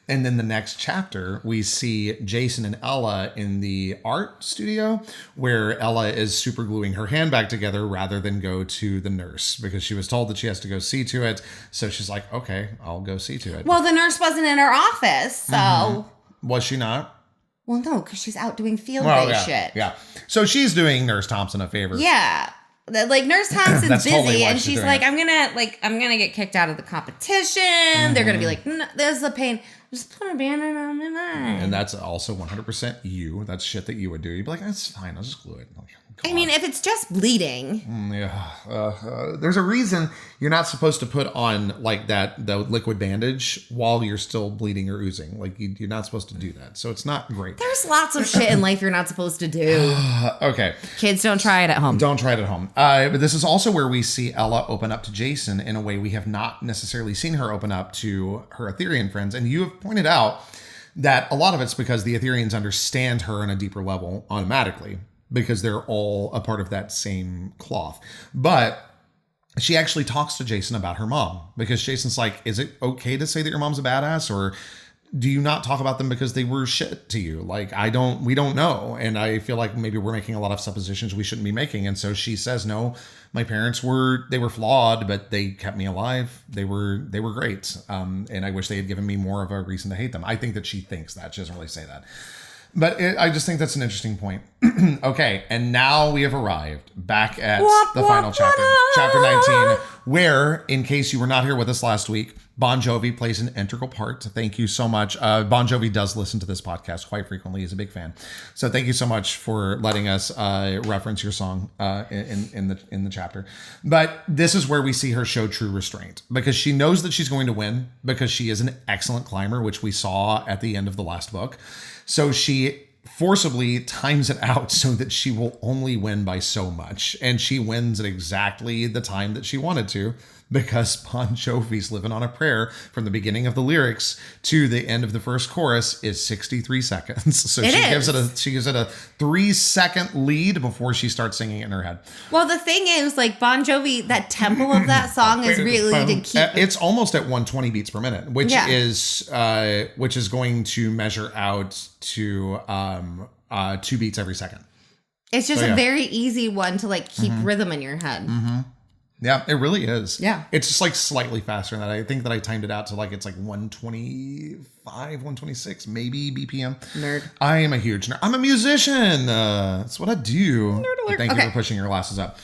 B: And then the next chapter, we see Jason and Ella in the art studio, where Ella is super gluing her hand back together rather than go to the nurse, because she was told that she has to go see to it. So she's like, okay, I'll go see to it.
A: Well, the nurse wasn't in her office, so.
B: Was she not?
A: Well, no, because she's out doing field day shit.
B: Yeah. So she's doing Nurse Thompson a favor.
A: Yeah. Like Nurse Thompson's busy,
B: totally
A: and she's like, I'm gonna get kicked out of the competition. They're gonna be like, no, there's the pain. Just put a bandage on my mind.
B: And that's also 100% you. That's shit that you would do. You'd be like, that's fine. I'll just glue it. Like,
A: I mean, if it's just bleeding.
B: There's a reason you're not supposed to put on like the liquid bandage while you're still bleeding or oozing. Like you're not supposed to do that. So it's not great.
A: There's lots of shit in life you're not supposed to do.
B: Okay.
A: Kids, don't try it at home.
B: Don't try it at home. But this is also where we see Ella open up to Jason in a way we have not necessarily seen her open up to her Etherean friends. And you have pointed out that a lot of it's because the Ethereans understand her on a deeper level automatically, because they're all a part of that same cloth. But she actually talks to Jason about her mom, because Jason's like, is it okay to say that your mom's a badass, or do you not talk about them because they were shit to you? Like, we don't know. And I feel like maybe we're making a lot of suppositions we shouldn't be making. And so she says, no, my parents were flawed, but they kept me alive. They were great. And I wish they had given me more of a reason to hate them. I think that she thinks that. She doesn't really say that. But I just think that's an interesting point. Okay, and now we have arrived back at the final chapter, chapter 19, where, in case you were not here with us last week, Bon Jovi plays an integral part. Thank you so much. Bon Jovi does listen to this podcast quite frequently. He's a big fan. So thank you so much for letting us reference your song in the chapter. But this is where we see her show true restraint, because she knows that she's going to win, because she is an excellent climber, which we saw at the end of the last book. So she forcibly times it out so that she will only win by so much. And she wins at exactly the time that she wanted to, because Bon Jovi's Living on a Prayer from the beginning of the lyrics to the end of the first chorus is 63 seconds. So she gives it a 3-second lead before she starts singing it in her head.
A: Well, the thing is, like, Bon Jovi, that tempo of that song is really to keep.
B: It's almost at 120 beats per minute, which is going to measure out to 2 beats every second.
A: It's just a very easy one to like keep rhythm in your head.
B: Mm-hmm. Yeah, it really is.
A: Yeah.
B: It's just like slightly faster than that. I think that I timed it out to like, it's like 125, 126, maybe BPM.
A: Nerd.
B: I am a huge nerd. I'm a musician. That's what I do. Nerd alert. Thank you for pushing your glasses up.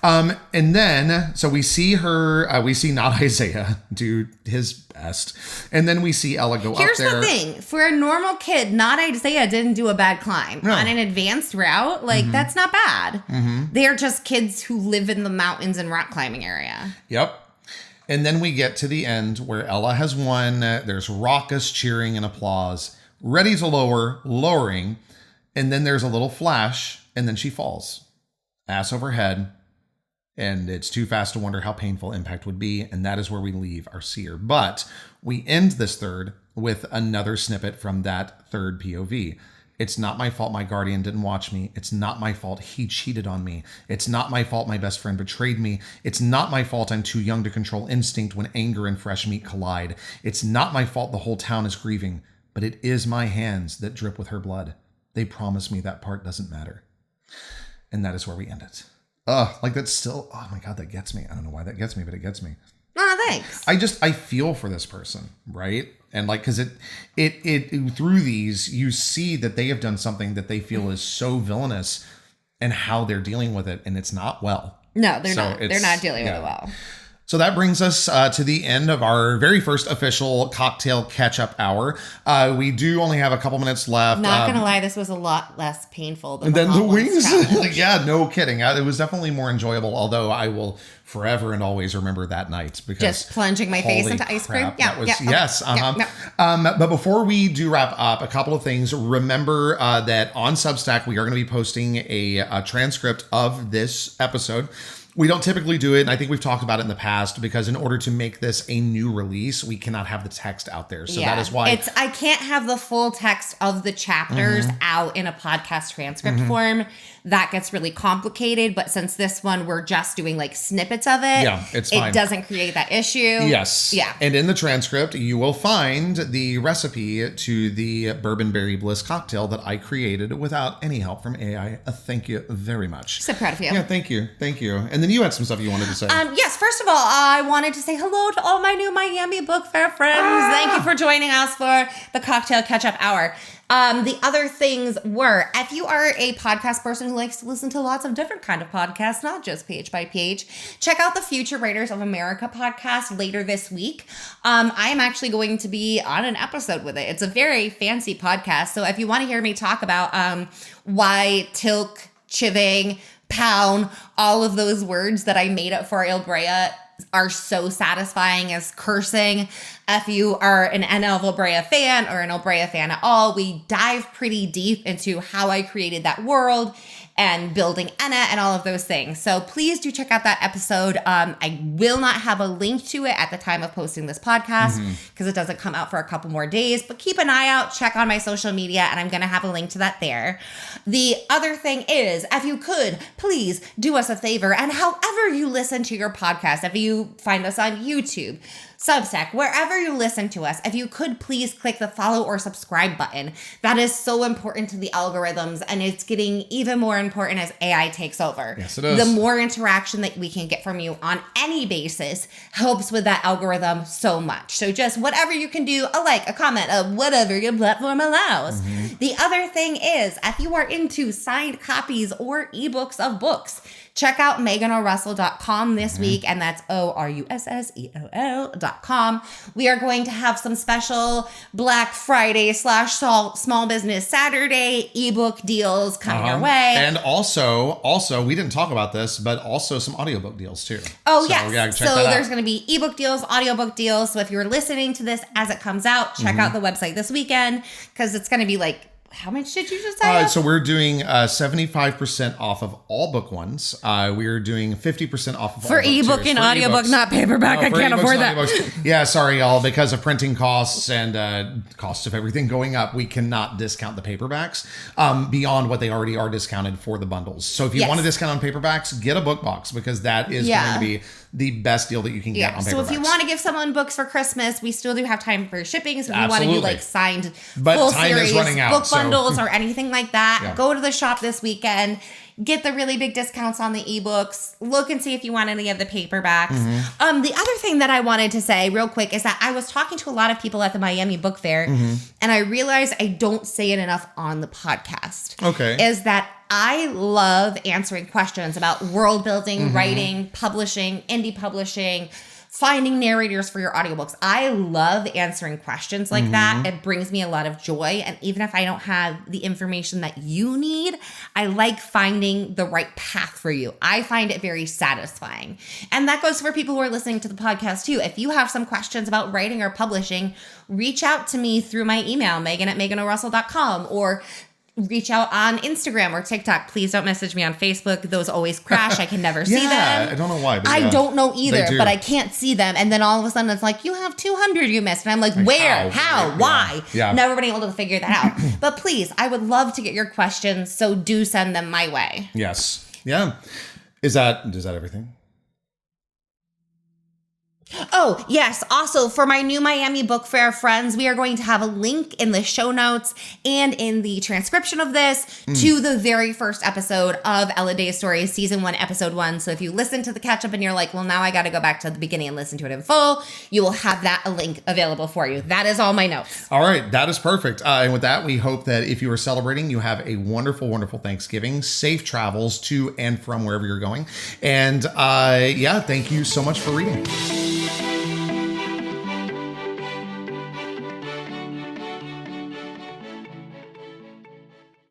B: And then, so we see her, we see not Isaiah do his best. And then we see Ella go up there.
A: Here's the thing. For a normal kid, not Isaiah didn't do a bad climb. No. On an advanced route, like, that's not bad. They're just kids who live in the mountains and rock climbing area.
B: Yep. And then we get to the end where Ella has won. There's raucous cheering and applause. Ready to lowering. And then there's a little flash, and then she falls. Ass over head. And it's too fast to wonder how painful impact would be. And that is where we leave our seer. But we end this third with another snippet from that third POV. It's not my fault my guardian didn't watch me. It's not my fault he cheated on me. It's not my fault my best friend betrayed me. It's not my fault I'm too young to control instinct when anger and fresh meat collide. It's not my fault the whole town is grieving. But it is my hands that drip with her blood. They promise me that part doesn't matter. And that is where we end it. Like that's still, oh my God, that gets me. I don't know why that gets me, but it gets me.
A: Oh, thanks.
B: I feel for this person, right? And like, cause it through these, you see that they have done something that they feel is so villainous and how they're dealing with it. And it's not well.
A: No, they're not. They're not dealing with it well.
B: So that brings us to the end of our very first official Cocktail Catchup Hour. We do only have a couple minutes left.
A: Not going to lie, this was a lot less painful than
B: the wings. Yeah, no kidding. It was definitely more enjoyable, although I will forever and always remember that night. Because
A: just plunging my face into ice cream.
B: Yeah, yes. But before we do wrap up, a couple of things. Remember that on Substack, we are going to be posting a transcript of this episode. We don't typically do it, and I think we've talked about it in the past, because in order to make this a new release, we cannot have the text out there. So that is why
A: I can't have the full text of the chapters out in a podcast transcript form. That gets really complicated, but since this one we're just doing like snippets of it,
B: it's fine.
A: It doesn't create that issue.
B: Yes.
A: Yeah.
B: And in the transcript, you will find the recipe to the Bourbonberry Bliss cocktail that I created without any help from AI. Thank you very much.
A: So proud of you.
B: Yeah, thank you. Thank you. And then you had some stuff you wanted to say.
A: Yes, first of all, I wanted to say hello to all my new Miami Book Fair friends. Thank you for joining us for the Cocktail Catchup Hour. The other things were, if you are a podcast person who likes to listen to lots of different kind of podcasts, not just page by page, check out the Future Writers of America podcast later this week. I am actually going to be on an episode with it. It's a very fancy podcast. So if you want to hear me talk about why Tilk, Chiving, pound, all of those words that I made up for Il Brea are so satisfying as cursing. If you are an Il Brea fan or an Il Brea fan at all, we dive pretty deep into how I created that world and building Enna and all of those things. So please do check out that episode. I will not have a link to it at the time of posting this podcast because it doesn't come out for a couple more days, but keep an eye out, check on my social media, and I'm going to have a link to that there. The other thing is, if you could, please do us a favor, and however you listen to your podcast, if you find us on YouTube, Substack, wherever you listen to us, if you could please click the follow or subscribe button. That is so important to the algorithms, and it's getting even more important as AI takes over.
B: Yes, it is.
A: The more interaction that we can get from you on any basis helps with that algorithm so much. So just whatever you can do, a like, a comment, whatever your platform allows. The other thing is, if you are into signed copies or ebooks of books, check out MeganO'Russell.com this week, and that's ORUSSELL.com. We are going to have some special Black Friday / Small Business Saturday ebook deals coming your way.
B: And also, we didn't talk about this, but also some audiobook deals too.
A: Oh,
B: so,
A: yes.
B: Yeah, check
A: so
B: that out.
A: there's going to be ebook deals, audiobook deals. So if you're listening to this as it comes out, check out the website this weekend because it's going to be like, how much did you just say?
B: So we're doing 75% off of all book ones. We are doing 50% off of
A: for
B: all
A: ebook and audiobook, not paperback. I can't afford that.
B: Yeah, sorry, y'all. Because of printing costs and costs of everything going up, we cannot discount the paperbacks beyond what they already are discounted for the bundles. So if you want to discount on paperbacks, get a book box because that is going to be the best deal that you can get on paperbacks.
A: So if you want to give someone books for Christmas, we still do have time for shipping. So if you want to do like signed full series book bundles or anything like that, go to the shop this weekend. Get the really big discounts on the ebooks. Look and see if you want any of the paperbacks. The other thing that I wanted to say real quick is that I was talking to a lot of people at the Miami Book Fair, and I realized I don't say it enough on the podcast.
B: Okay.
A: Is that I love answering questions about world building, writing, publishing, indie publishing, finding narrators for your audiobooks. I love answering questions like that. It brings me a lot of joy. And even if I don't have the information that you need, I like finding the right path for you. I find it very satisfying. And that goes for people who are listening to the podcast too. If you have some questions about writing or publishing, reach out to me through my email, Megan@MeganO'Russell.com, or reach out on Instagram or TikTok. Please don't message me on Facebook. Those always crash. I can never see them.
B: I don't know why. But
A: I don't know either, but I can't see them. And then all of a sudden it's like, you have 200 you missed. And I'm like, where? How? Why? Never been able to figure that out. But please, I would love to get your questions. So do send them my way.
B: Yes. Yeah. Is that everything?
A: Oh, yes. Also, for my new Miami Book Fair friends, we are going to have a link in the show notes and in the transcription of this to the very first episode of Ella Day Stories, Season 1, Episode 1. So if you listen to the catch-up and you're like, well, now I got to go back to the beginning and listen to it in full, you will have that a link available for you. That is all my notes.
B: All right. That is perfect. And with that, we hope that if you are celebrating, you have a wonderful, wonderful Thanksgiving, safe travels to and from wherever you're going. And thank you so much for reading.